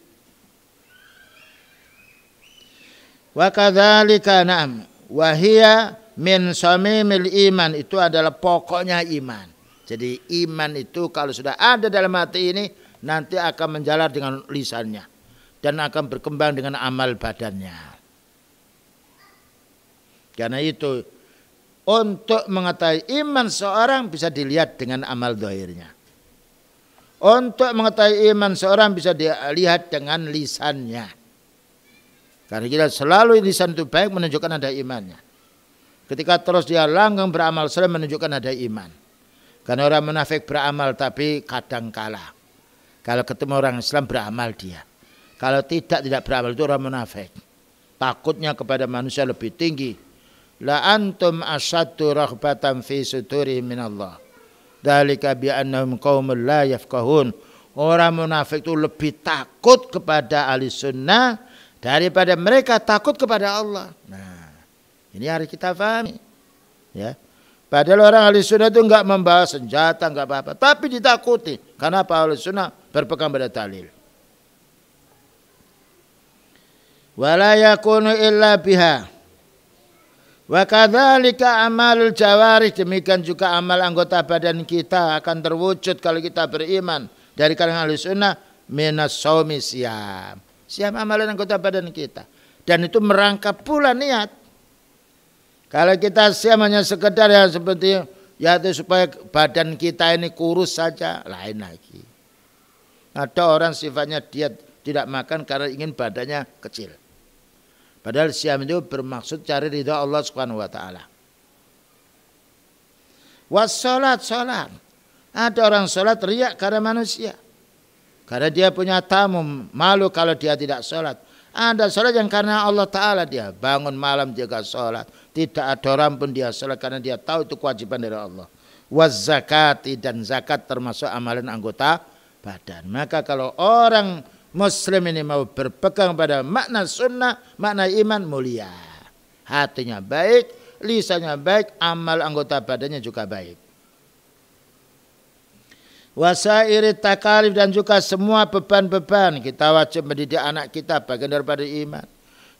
Speaker 1: Wa kadzalika na'am wa hiya min samimil iman, itu adalah pokoknya iman. Jadi iman itu kalau sudah ada dalam hati ini, nanti akan menjalar dengan lisannya dan akan berkembang dengan amal badannya. Karena itu untuk mengetahui iman seorang bisa dilihat dengan amal zahirnya. Untuk mengetahui iman seorang bisa dilihat dengan lisannya. Karena kita selalu lisan itu baik menunjukkan ada imannya. Ketika terus dia langgeng beramal saleh menunjukkan ada iman. Karena orang munafik beramal tapi kadang kalah. Kalau ketemu orang Islam beramal dia. Kalau tidak beramal itu orang munafik. Takutnya kepada manusia lebih tinggi. La antum asyaddu raghbatan fi sudurihim minallah. Dzalika bi annahum qaumul la yafqahun. Orang munafik itu lebih takut kepada ahli sunnah daripada mereka takut kepada Allah. Nah, ini harus kita pahami. Ya. Padahal orang ahli sunnah itu enggak membawa senjata, enggak apa-apa, tapi ditakuti. Karena apa? Ahli sunnah berpegang pada dalil. Wala yakunu illa biha. Wa kadzalika amalul jawarih, demikian juga amal anggota badan kita akan terwujud kalau kita beriman dari kalangan ahli sunnah minas shaumi siyam. Siam amalan anggota badan kita. Dan itu merangkap pula niat. Kalau kita siam hanya sekedar yang seperti ya itu supaya badan kita ini kurus saja, lain lagi. Ada orang sifatnya dia tidak makan karena ingin badannya kecil. Padahal siam itu bermaksud cari ridha Allah Subhanahu wa taala. Wassalat, salat. Ada orang salat riak karena manusia. Karena dia punya tamu, malu kalau dia tidak salat. Ada salat yang karena Allah taala dia bangun malam jaga salat. Tidak ada orang pun dia salat karena dia tahu itu kewajiban dari Allah. Was zakati, dan zakat termasuk amalan anggota badan. Maka kalau orang Muslim ini mau berpegang pada makna sunnah, makna iman mulia. Hatinya baik, lisannya baik, amal anggota badannya juga baik. Wasairi takalif, dan juga semua beban-beban. Kita wajib mendidik anak kita, bagian daripada iman.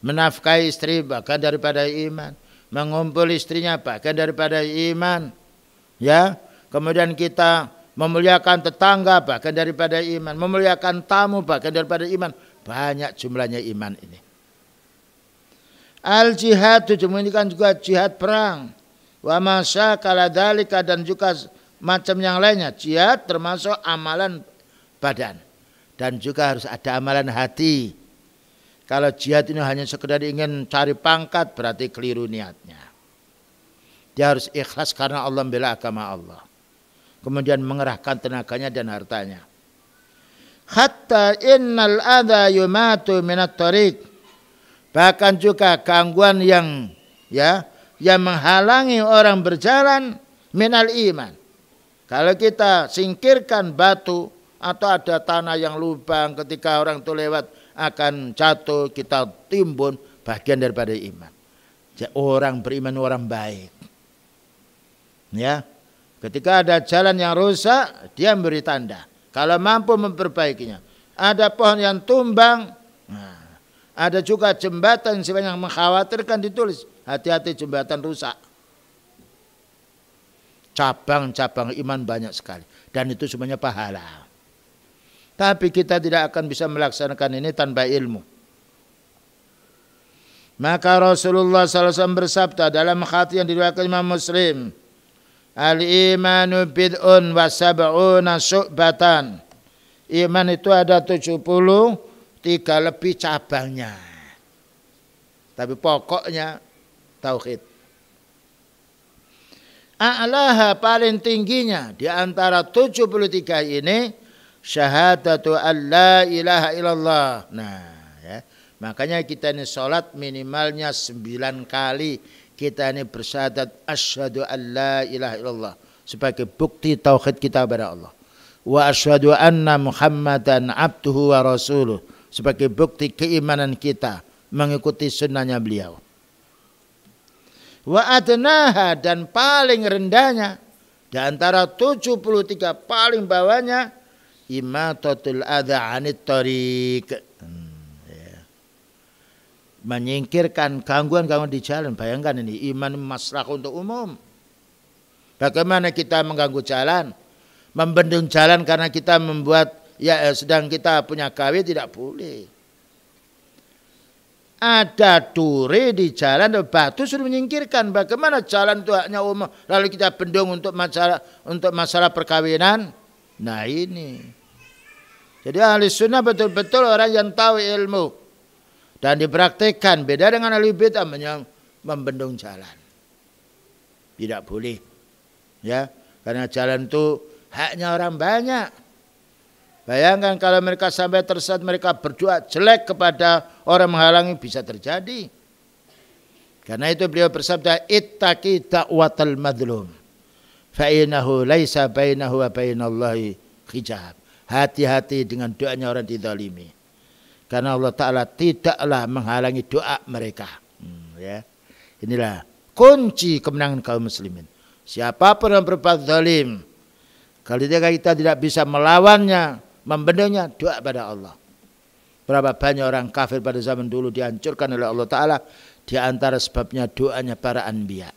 Speaker 1: Menafkahi istri, bagian daripada iman. Mengumpul istrinya, bagian daripada iman. Ya, kemudian kita memuliakan tetangga, bagian daripada iman. Memuliakan tamu, bagian daripada iman. Banyak jumlahnya iman ini. Al jihad itu kan juga jihad perang. Wa masyakala dzalika, dan juga macam yang lainnya. Jihad termasuk amalan badan. Dan juga harus ada amalan hati. Kalau jihad ini hanya sekedar ingin cari pangkat, berarti keliru niatnya. Dia harus ikhlas karena Allah membela agama Allah. Kemudian mengerahkan tenaganya dan hartanya. Hatta innal adha yumatu minat tariq. Bahkan juga gangguan yang menghalangi orang berjalan minal iman. Kalau kita singkirkan batu atau ada tanah yang lubang ketika orang itu lewat akan jatuh, kita timbun, bagian daripada iman. Orang beriman orang baik. Ya. Ketika ada jalan yang rusak, dia memberi tanda. Kalau mampu memperbaikinya. Ada pohon yang tumbang. Nah, ada juga jembatan yang mengkhawatirkan ditulis. Hati-hati jembatan rusak. Cabang-cabang iman banyak sekali. Dan itu semuanya pahala. Tapi kita tidak akan bisa melaksanakan ini tanpa ilmu. Maka Rasulullah SAW bersabda dalam hadis yang diriwayatkan Imam Muslim. Al-imanu bid'un wa sab'una syu'batan. Iman itu ada 73 lebih cabangnya. Tapi pokoknya tauhid. A'laha, paling tingginya di antara 73 ini syahadatu an la ilaha illallah. Nah, ya. Makanya kita ini salat minimalnya 9 kali. Kita ini bersyahadat asyhadu an la ilaha illallah sebagai bukti tauhid kita kepada Allah. Wa asyhadu anna Muhammadan abduhu wa rasuluh sebagai bukti keimanan kita mengikuti sunnahnya beliau. Wa adnaha, dan paling rendahnya di antara 73 paling bawahnya imatatul adza 'anit thariq. Menyingkirkan gangguan-gangguan di jalan. Bayangkan ini iman maslahah untuk umum. Bagaimana kita mengganggu jalan, membendung jalan karena kita membuat sedang kita punya gawe, tidak boleh. ada duri di jalan, batu sudah menyingkirkan. Bagaimana jalan itu haknya umum, lalu kita bendung untuk masalah perkawinan? Nah ini. Jadi ahli sunnah betul-betul orang yang tahu ilmu dan dipraktikkan. Beda dengan ahli bid'ah membendung jalan. Tidak boleh, ya, karena jalan itu haknya orang banyak. Bayangkan kalau mereka sampai tersesat, mereka berdoa jelek kepada orang menghalangi, bisa terjadi. Karena itu beliau bersabda, ittaqi da'watal madlum fa innahu laisa bainahu wa bainallahi hijab. Hati-hati dengan doanya orang dizalimi. Karena Allah Ta'ala tidaklah menghalangi doa mereka. Ya. Inilah kunci kemenangan kaum muslimin. Siapapun yang berbuat zalim, kalau kita tidak bisa melawannya, membendungnya, doa pada Allah. Berapa banyak orang kafir pada zaman dulu dihancurkan oleh Allah Ta'ala, di antara sebabnya doanya para anbiya.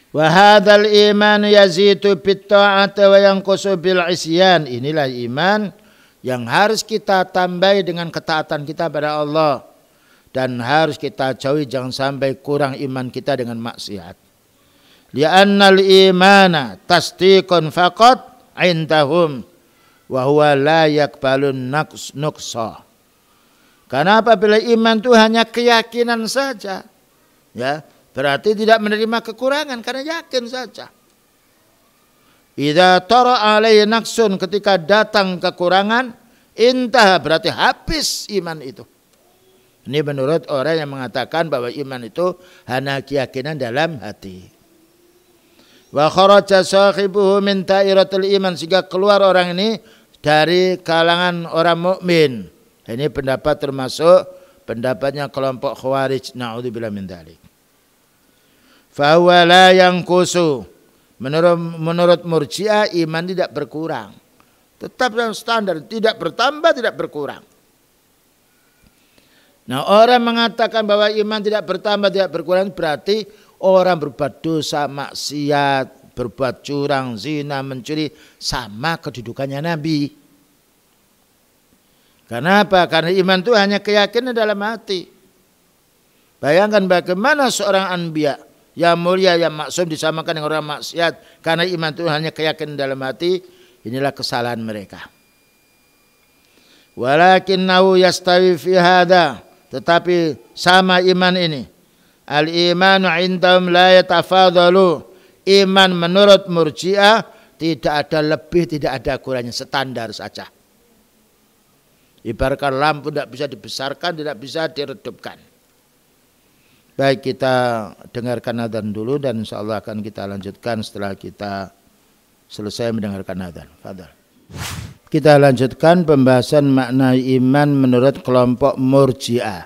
Speaker 1: Wa hadzal iman yazidu bit ta'ati wa yanqusu bil isyan. Inilah iman yang harus kita tambahi dengan ketaatan kita pada Allah, dan harus kita jauhi jangan sampai kurang iman kita dengan maksiat. Li'annal imana tasdiqun faqat indahum wa huwa la yakbalun nuqsa. Karena apabila iman itu hanya keyakinan saja, ya, berarti tidak menerima kekurangan karena yakin saja. Idza tara alaihi naqsun, ketika datang kekurangan, intah, berarti habis iman itu. Ini menurut orang yang mengatakan bahwa iman itu hanya keyakinan dalam hati. Wa kharaja sahibuhu min ta'iratul iman, sehingga keluar orang ini dari kalangan orang mukmin. Ini pendapat termasuk pendapatnya kelompok Khawarij, naudzubillah min dzalik. Fa huwa la yanqusu, menurut Murji'ah iman tidak berkurang. Tetap dalam standar, tidak bertambah, tidak berkurang. Nah, orang mengatakan bahwa iman tidak bertambah, tidak berkurang, berarti orang berbuat dosa, maksiat, berbuat curang, zina, mencuri, sama kedudukannya Nabi. Karena apa? Karena iman itu hanya keyakinan dalam hati. Bayangkan bagaimana seorang anbiya yang mulia, yang maksum disamakan dengan orang maksiat. Karena iman itu hanya keyakinan dalam hati. Inilah kesalahan mereka. Walakinnahu yastawi fi hadha. Tetapi sama iman ini. Al-imanu indahum la yatafadalu. Iman menurut Murji'ah tidak ada lebih, tidak ada kurangnya, standar saja. Ibaratkan lampu tidak bisa dibesarkan, tidak bisa diredupkan. Baik, kita dengarkan adzan dulu dan insyaallah akan kita lanjutkan setelah kita selesai mendengarkan adzan. Fadhal. Kita lanjutkan pembahasan makna iman menurut kelompok Murji'ah.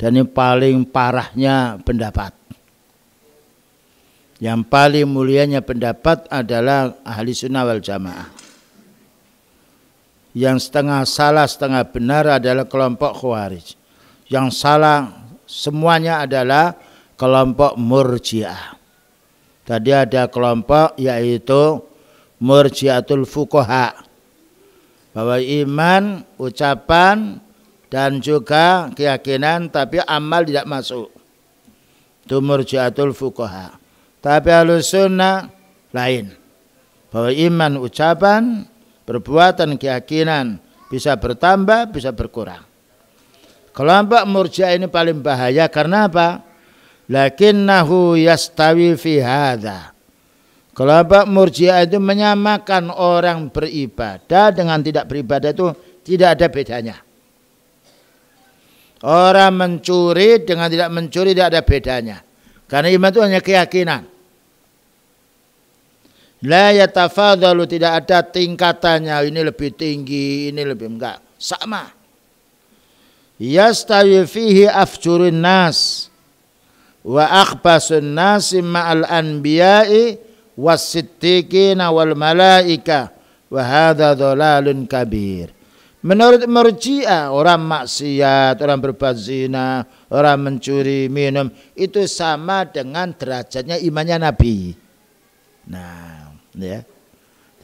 Speaker 1: Dan ini paling parahnya pendapat. Yang paling mulianya pendapat adalah ahli sunnah wal jamaah. Yang setengah salah setengah benar adalah kelompok Khawarij. Yang salah semuanya adalah kelompok Murji'ah. Tadi ada kelompok yaitu Murji'atul Fuqaha, bahwa iman, ucapan dan juga keyakinan tapi amal tidak masuk. Itu Murji'atul Fuqaha. Tapi Ahlus Sunnah lain, bahwa iman, ucapan, perbuatan, keyakinan bisa bertambah, bisa berkurang. Kelompok Murji'ah ini paling bahaya karena apa? Lakinnahu yastawi fi hadza. Kelompok Murji'ah itu menyamakan orang beribadah dengan tidak beribadah, itu tidak ada bedanya. Orang mencuri dengan tidak mencuri tidak ada bedanya. Karena iman itu hanya keyakinan. La yatafadalu, tidak ada tingkatannya, ini lebih tinggi, ini lebih enggak, sama. Yastawi fihi afjurun nas wa akhbasun nasi ma'al anbiya'i was-siddiqina wal malaika wa hadza dhalalun kabir. Menurut Murji'ah, orang maksiat, orang berbuat zina, orang mencuri, minum, itu sama dengan derajatnya imannya Nabi. Nah, ya.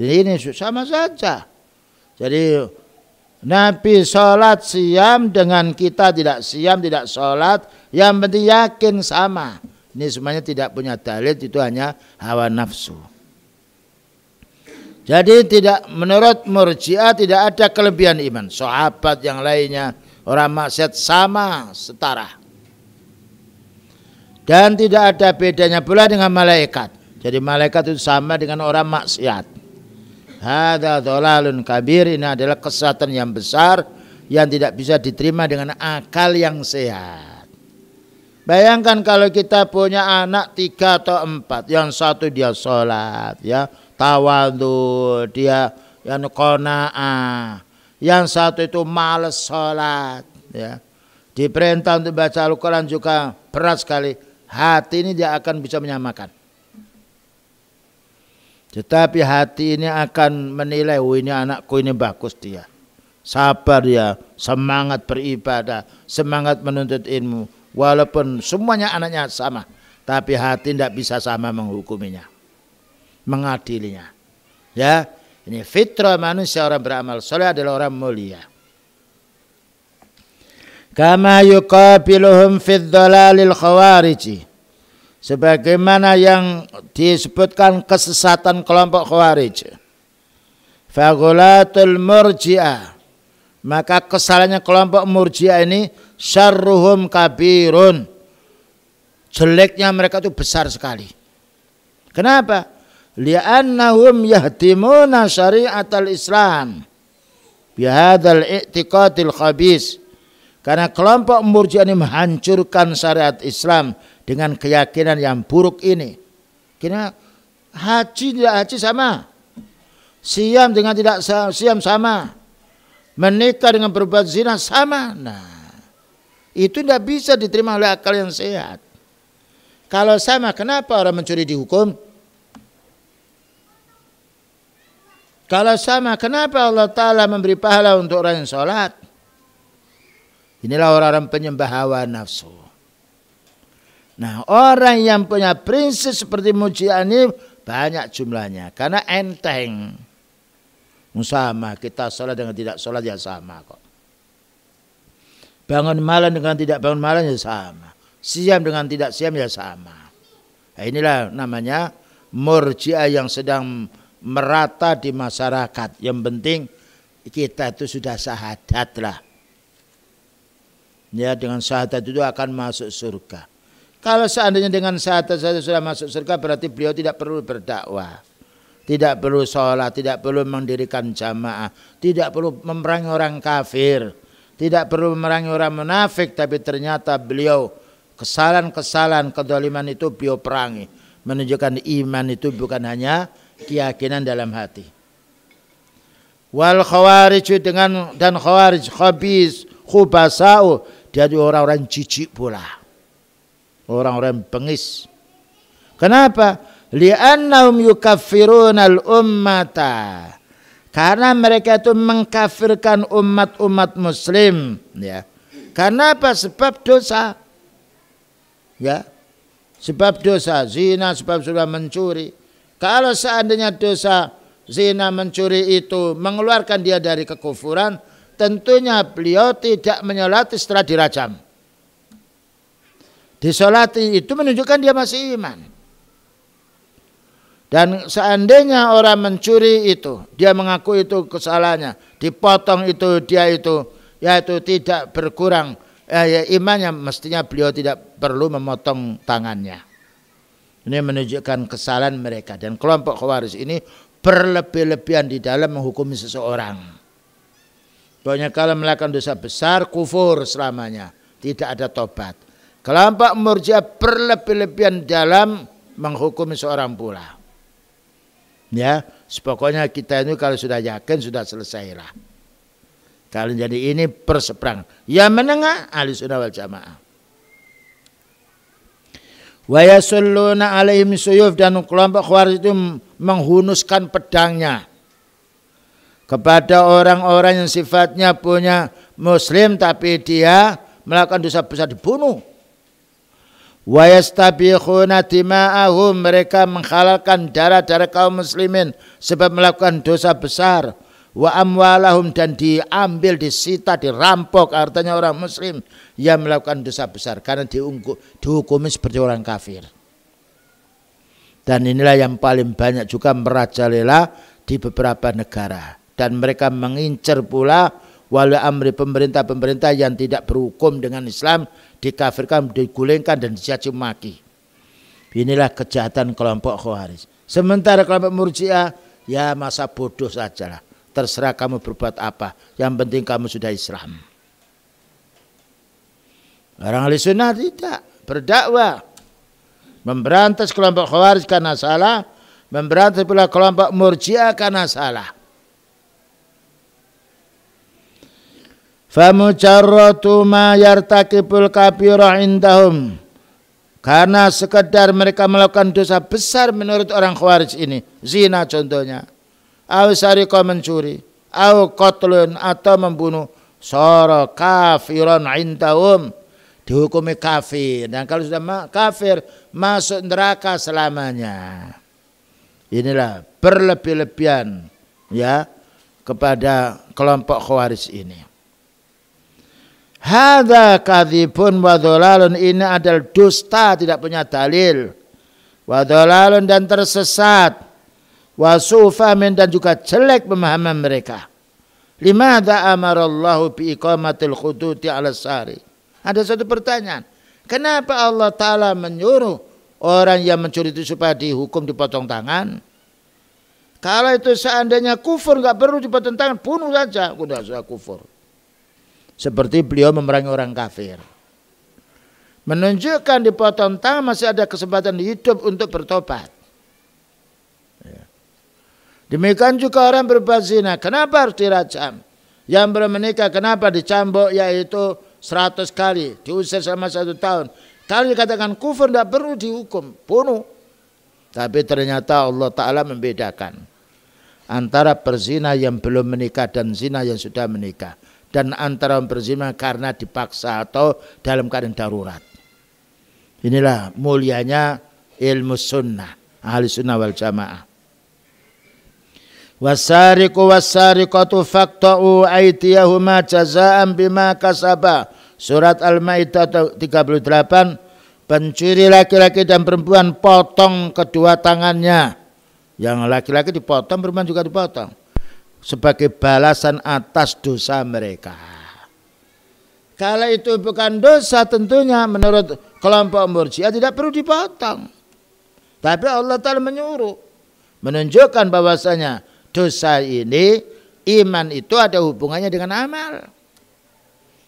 Speaker 1: Jadi ini sama saja. Jadi Nabi sholat siam dengan kita tidak siam, tidak sholat, yang penting yakin sama. Ini semuanya tidak punya dalil, itu hanya hawa nafsu. Jadi tidak, menurut Murji'ah tidak ada kelebihan iman. Sahabat yang lainnya, orang maksiat sama, setara. Dan tidak ada bedanya pula dengan malaikat. Jadi malaikat itu sama dengan orang maksiat. Hadza dhalalun kabir, ini adalah kesesatan yang besar yang tidak bisa diterima dengan akal yang sehat. Bayangkan kalau kita punya anak 3 atau 4, yang satu dia sholat, ya, tawadhu, dia yang qanaah, yang satu itu malas sholat, ya, diperintah untuk baca Al-Quran juga berat sekali. Hati ini dia akan bisa menyamakan. Tetapi hati ini akan menilai, oh ini anakku ini bagus dia, sabar dia, semangat beribadah, semangat menuntut ilmu. Walaupun semuanya anaknya sama, tapi hati tidak bisa sama menghukuminya, mengadilinya. Ya, ini fitrah manusia orang beramal soleh adalah orang mulia. Kama yuqabiluhum fid dhalalil khawariji, sebagaimana yang disebutkan kesesatan kelompok Khawarij. Faghulatul Murji'ah, maka kesalahannya kelompok Murji'ah ini syarruhum kabirun, jeleknya mereka itu besar sekali. Kenapa? Li'annahum yahdimuna syari'atal Islam bihadzal i'tiqadil khabis. Karena kelompok Murji'ah ini menghancurkan syariat Islam dengan keyakinan yang buruk ini. Karena haji tidak haji sama, siam dengan tidak siam sama, menikah dengan berbuat zina sama. Nah, itu tidak bisa diterima oleh akal yang sehat. Kalau sama, kenapa orang mencuri dihukum? Kalau sama, kenapa Allah Ta'ala memberi pahala untuk orang yang sholat? Inilah orang-orang penyembah hawa nafsu. Nah, orang yang punya prinsip seperti Murji'ah ini banyak jumlahnya, karena enteng. Sama, kita sholat dengan tidak sholat ya sama kok. Bangun malam dengan tidak bangun malam ya sama. Siam dengan tidak siam ya sama. Nah, inilah namanya Murji'ah yang sedang merata di masyarakat. Yang penting kita itu sudah syahadat lah. Ya, dengan syahadat itu akan masuk surga. Kalau seandainya dengan syahadat saja sudah masuk surga, berarti beliau tidak perlu berdakwah, tidak perlu sholat, tidak perlu mendirikan jamaah, tidak perlu memerangi orang kafir, tidak perlu memerangi orang munafik. Tapi ternyata beliau kesalahan-kesalahan kezaliman itu beliau perangi, menunjukkan iman itu bukan hanya keyakinan dalam hati. Wal khawarij dan khawarij khabis khubasau, dia orang-orang jijik pula, orang-orang bengis. Kenapa? Li'annahum yukaffirunal ummata, karena mereka itu mengkafirkan umat-umat muslim, ya. Karena apa? Sebab dosa. Ya. Sebab dosa, zina, sebab sudah mencuri. Kalau seandainya dosa zina mencuri itu mengeluarkan dia dari kekufuran, tentunya beliau tidak menyolati setelah dirajam. Disolati itu menunjukkan dia masih iman. Dan seandainya orang mencuri itu, dia mengaku itu kesalahannya, dipotong itu dia itu, yaitu tidak berkurang imannya, mestinya beliau tidak perlu memotong tangannya. Ini menunjukkan kesalahan mereka. Dan kelompok Khawarij ini berlebih-lebihan di dalam menghukumi seseorang. Pokoknya kalau melakukan dosa besar, kufur selamanya, tidak ada tobat. Kelompok Murji'ah berlebih-lebihan dalam menghukumi seorang pula. Ya, pokoknya kita ini kalau sudah yakin sudah selesailah. Kalau jadi ini perseberang. Yang menengah Ahlussunnah wal Jamaah. Wa yasulluna alaihim suyuf, dan kelompok Khawarij itu menghunuskan pedangnya kepada orang-orang yang sifatnya punya muslim tapi dia melakukan dosa besar, dibunuh. Wa yastabikhuna dima'ahum, mereka menghalalkan darah-darah kaum muslimin sebab melakukan dosa besar. wa amwalahum, dan diambil, disita, dirampok hartanya orang muslim yang melakukan dosa besar karena dihukumi seperti orang kafir. Dan inilah yang paling banyak juga merajalela di beberapa negara, dan mereka mengincar pula wali amri, pemerintah-pemerintah yang tidak berhukum dengan Islam, dikafirkan, digulingkan dan dicaci maki. Inilah kejahatan kelompok Khawarij. Sementara kelompok Murji'ah ya masa bodoh sajalah. Terserah kamu berbuat apa, yang penting kamu sudah Islam. Orang ahli sunnah tidak, berdakwah, memberantas kelompok Khawarij karena salah, memberantas pula kelompok Murji'ah karena salah. Famujarratu ma yartakibul kabira indahum, karena sekedar mereka melakukan dosa besar menurut orang Khawarij ini, zina contohnya, au sariqa mencuri, au qatlun atau membunuh, sara kafiran indahum, dihukumi kafir, dan kalau sudah kafir masuk neraka selamanya. Inilah berlebih-lebihan ya kepada kelompok Khawarij ini. Hadza kadzibun wa dhalalun, ini adalah dusta, tidak punya dalil. Wa dhalalun, dan tersesat. Wa sufamin, dan juga jelek pemahaman mereka. Limadza amarallahu bi iqamatil huduti 'ala sari. Ada satu pertanyaan. Kenapa Allah Ta'ala menyuruh orang yang mencuri itu supaya dihukum dipotong tangan? Kalau itu seandainya kufur, nggak perlu dipotong tangan, bunuh saja, udah sudah kufur. Seperti beliau memerangi orang kafir. Menunjukkan dipotong tangan masih ada kesempatan hidup untuk bertobat. Demikian juga orang berbuat zina, kenapa harus dirajam? Yang belum menikah kenapa dicambuk, yaitu 100 kali, diusir selama 1 tahun. Kalau dikatakan kufur tidak perlu dihukum, bunuh. Tapi ternyata Allah Ta'ala membedakan antara perzina yang belum menikah dan zina yang sudah menikah, dan antara berzina karena dipaksa atau dalam keadaan darurat. Inilah mulianya ilmu sunnah, ahli sunnah wal jamaah. Wasariqu wasariqatu faqta'u aydiyahuma jazaa'an bima kasaba. Surat Al-Maidah 38, pencuri laki-laki dan perempuan potong kedua tangannya. Yang laki-laki dipotong, perempuan juga dipotong, sebagai balasan atas dosa mereka. Kalau itu bukan dosa, tentunya menurut kelompok Murji'ah tidak perlu dipotong. Tapi Allah Ta'ala menyuruh, menunjukkan bahwasanya dosa ini, iman itu ada hubungannya dengan amal,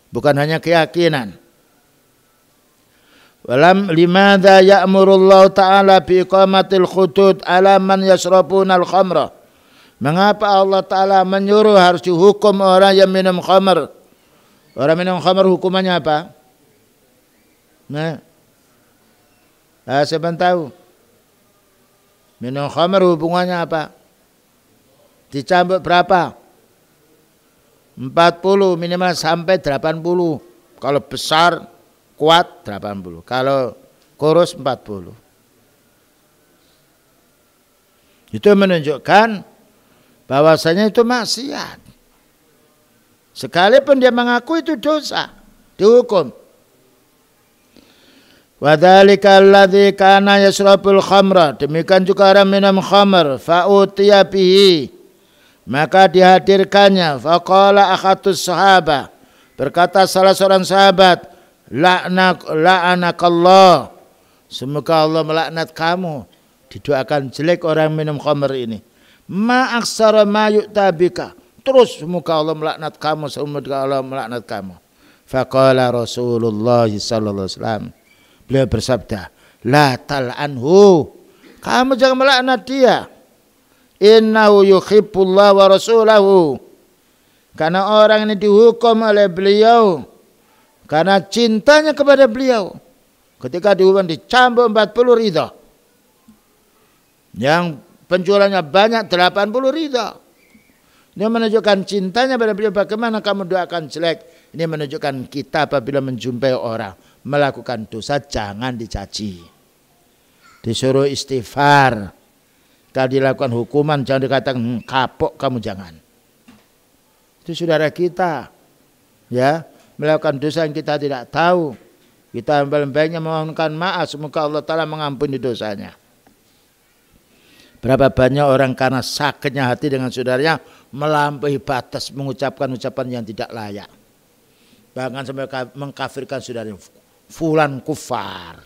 Speaker 1: bukan hanya keyakinan. Walam limadza ya'murullahu ta'ala bi iqamatil hudud ala man yashrabunal khamra. Mengapa Allah Ta'ala menyuruh harus dihukum orang yang minum khamr? Orang minum khamr hukumannya apa? Nah, siapa tahu? Minum khamr hubungannya apa? Dicambuk berapa? 40 minimal sampai 80. Kalau besar kuat 80. Kalau kurus 40. Itu menunjukkan bahwasanya itu maksiat. Sekalipun dia mengaku itu dosa, dihukum. Wa dzalika alladzi kana yashrabul khamra, demikian juga orang minum khamr, fa utiya bihi, maka dihadirkannya. Faqala akhatus sahabah, berkata salah seorang sahabat, la'anakallah, semoga Allah melaknat kamu. Didoakan jelek orang minum khamr ini. Ma aksara ma yu'tabika, terus semoga Allah melaknat kamu, semoga Allah melaknat kamu. Faqala Rasulullah sallallahu alaihi wasallam, beliau bersabda, la tal'anhu, kamu jangan melaknat dia. Innahu yuhibbullah wa rasulahu, karena orang ini dihukum oleh beliau karena cintanya kepada beliau. Ketika dihukum dicambuk 40 ridha, yang penjualannya banyak 80 ridha. Ini menunjukkan cintanya pada beliau. Bagaimana kamu doakan jelek? Ini menunjukkan kita apabila menjumpai orang melakukan dosa jangan dicaci, disuruh istighfar. Kalau dilakukan hukuman jangan dikatakan kapok kamu, jangan. Itu saudara kita, ya, melakukan dosa yang kita tidak tahu. Kita paling baiknya memohonkan maaf, semoga Allah Ta'ala mengampuni dosanya. Berapa banyak orang karena sakitnya hati dengan saudaranya melampaui batas mengucapkan ucapan yang tidak layak. Bahkan sampai mengkafirkan saudaranya, fulan kufar.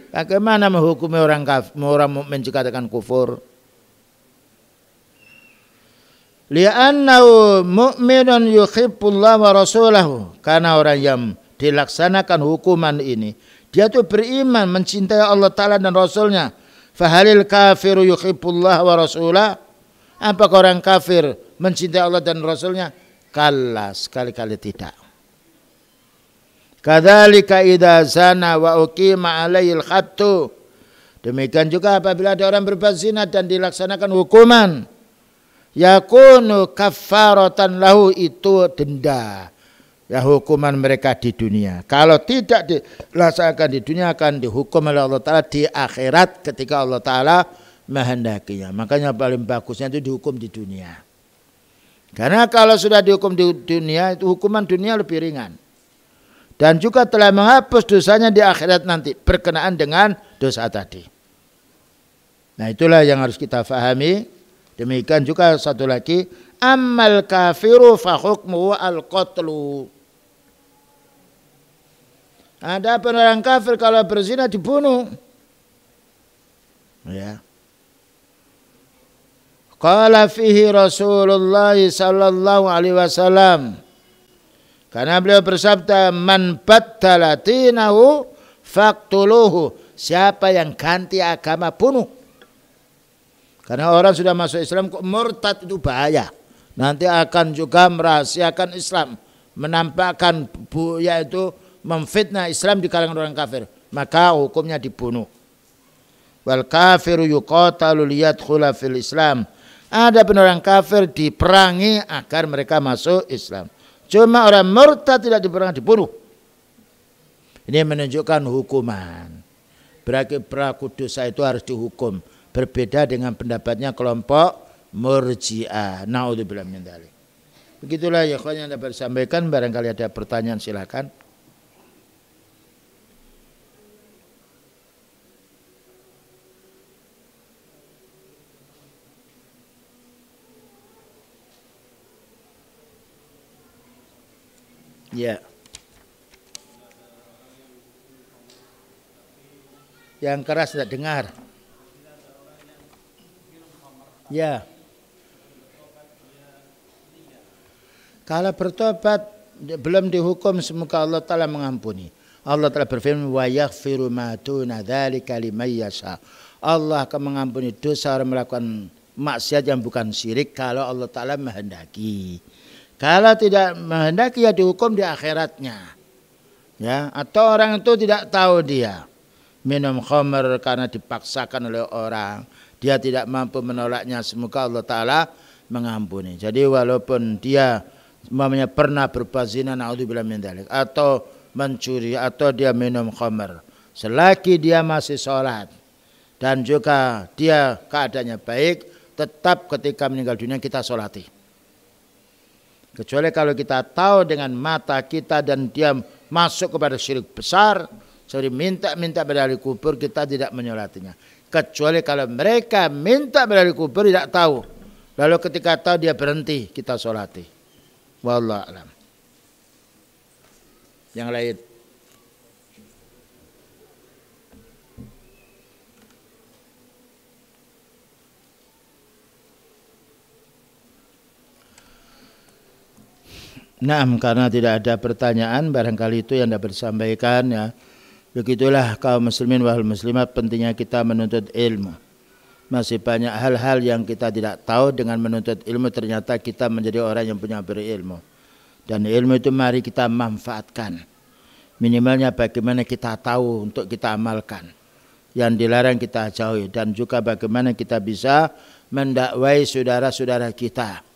Speaker 1: Bagaimana menghukumi orang mukmin dikatakan kufur? Li'annahu mu'minun yuhibbullah wa rasulahu. Karena orang yang dilaksanakan hukuman ini, dia itu beriman, mencintai Allah Ta'ala dan Rasulnya. Fahalil kafiru yuhibbullah wa rasulah. Apakah orang kafir mencintai Allah dan Rasulnya? Kalla, sekali-kali tidak. Kadzalika idza zana wa uqima alaihil haddu. Demikian juga apabila ada orang berbuat zina dan dilaksanakan hukuman, yakunu kaffaratan lahu, itu denda. Ya, hukuman mereka di dunia. Kalau tidak dilaksanakan di dunia akan dihukum oleh Allah Ta'ala di akhirat ketika Allah Ta'ala menghendakinya. Makanya paling bagusnya itu dihukum di dunia. Karena kalau sudah dihukum di dunia, itu hukuman dunia lebih ringan. Dan juga telah menghapus dosanya di akhirat nanti berkenaan dengan dosa tadi. Nah, itulah yang harus kita fahami. Demikian juga satu lagi, ammal kafiru fa hukmuhu al-qatlu. Ada orang kafir kalau berzina dibunuh. Ya. Qala fihi Rasulullah sallallahu alaihi wasallam. Karena beliau bersabda, man baddala dinahu faqtuluhu. Siapa yang ganti agama, bunuh. Karena orang sudah masuk Islam kok murtad, itu bahaya. Nanti akan juga merahasiakan Islam, menampakkan yaitu memfitnah Islam di kalangan orang kafir, maka hukumnya dibunuh. Wal kafiru yuqatalu liyadkhula fil Islam. Ada orang kafir diperangi agar mereka masuk Islam. Cuma orang murtad tidak diperangi, dibunuh. Ini menunjukkan hukuman. Berarti pelaku dosa itu harus dihukum. Berbeda dengan pendapatnya kelompok Murji'ah. Naudzubillah min dzalik. Begitulah ya yang dapat disampaikan. Barangkali ada pertanyaan silakan. Ya. Yang keras tidak dengar. Ya. Kalau bertobat belum dihukum, semoga Allah Ta'ala mengampuni. Allah Ta'ala berfirman, wa yaghfiru ma duna dzalika liman yasha. Allah akan mengampuni dosa orang melakukan maksiat yang bukan syirik kalau Allah Ta'ala menghendaki. Kalau tidak menghendaki ya dihukum di akhiratnya. Ya, atau orang itu tidak tahu dia minum khamr karena dipaksakan oleh orang, dia tidak mampu menolaknya, semoga Allah Ta'ala mengampuni. Jadi walaupun dia pernah berbuat zina, naudzubillah min dzalik, atau mencuri, atau dia minum khamr, selagi dia masih sholat dan juga dia keadaannya baik, tetap ketika meninggal dunia kita sholati. Kecuali kalau kita tahu dengan mata kita dan dia masuk kepada syirik besar, seperti minta dari kubur, kita tidak menyolatinya. Kecuali kalau mereka minta dari kubur tidak tahu, lalu ketika tahu dia berhenti, kita solati. Wallahu a'lam. Yang lain. Nah, karena tidak ada pertanyaan, barangkali itu yang dapat disampaikan ya. Begitulah kaum muslimin wal muslimat, pentingnya kita menuntut ilmu. Masih banyak hal-hal yang kita tidak tahu, dengan menuntut ilmu ternyata kita menjadi orang yang punya berilmu. Dan ilmu itu mari kita manfaatkan. Minimalnya bagaimana kita tahu untuk kita amalkan. Yang dilarang kita jauhi, dan juga bagaimana kita bisa mendakwai saudara-saudara kita.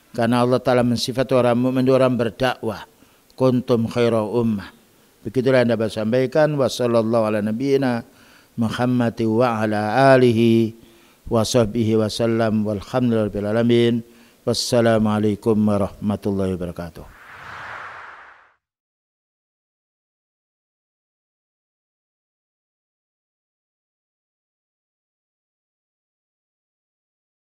Speaker 1: Karena Allah Ta'ala mensifat orang mukmin, orang berdakwah. Kuntum khaira ummah. Begitulah yang dapat sampaikan. Wa sallallahu ala nabiyyina Muhammad wa ala alihi wa sahbihi wa sallam. Walhamdulillahirabbil alamin. Wassalamualaikum warahmatullahi wabarakatuh.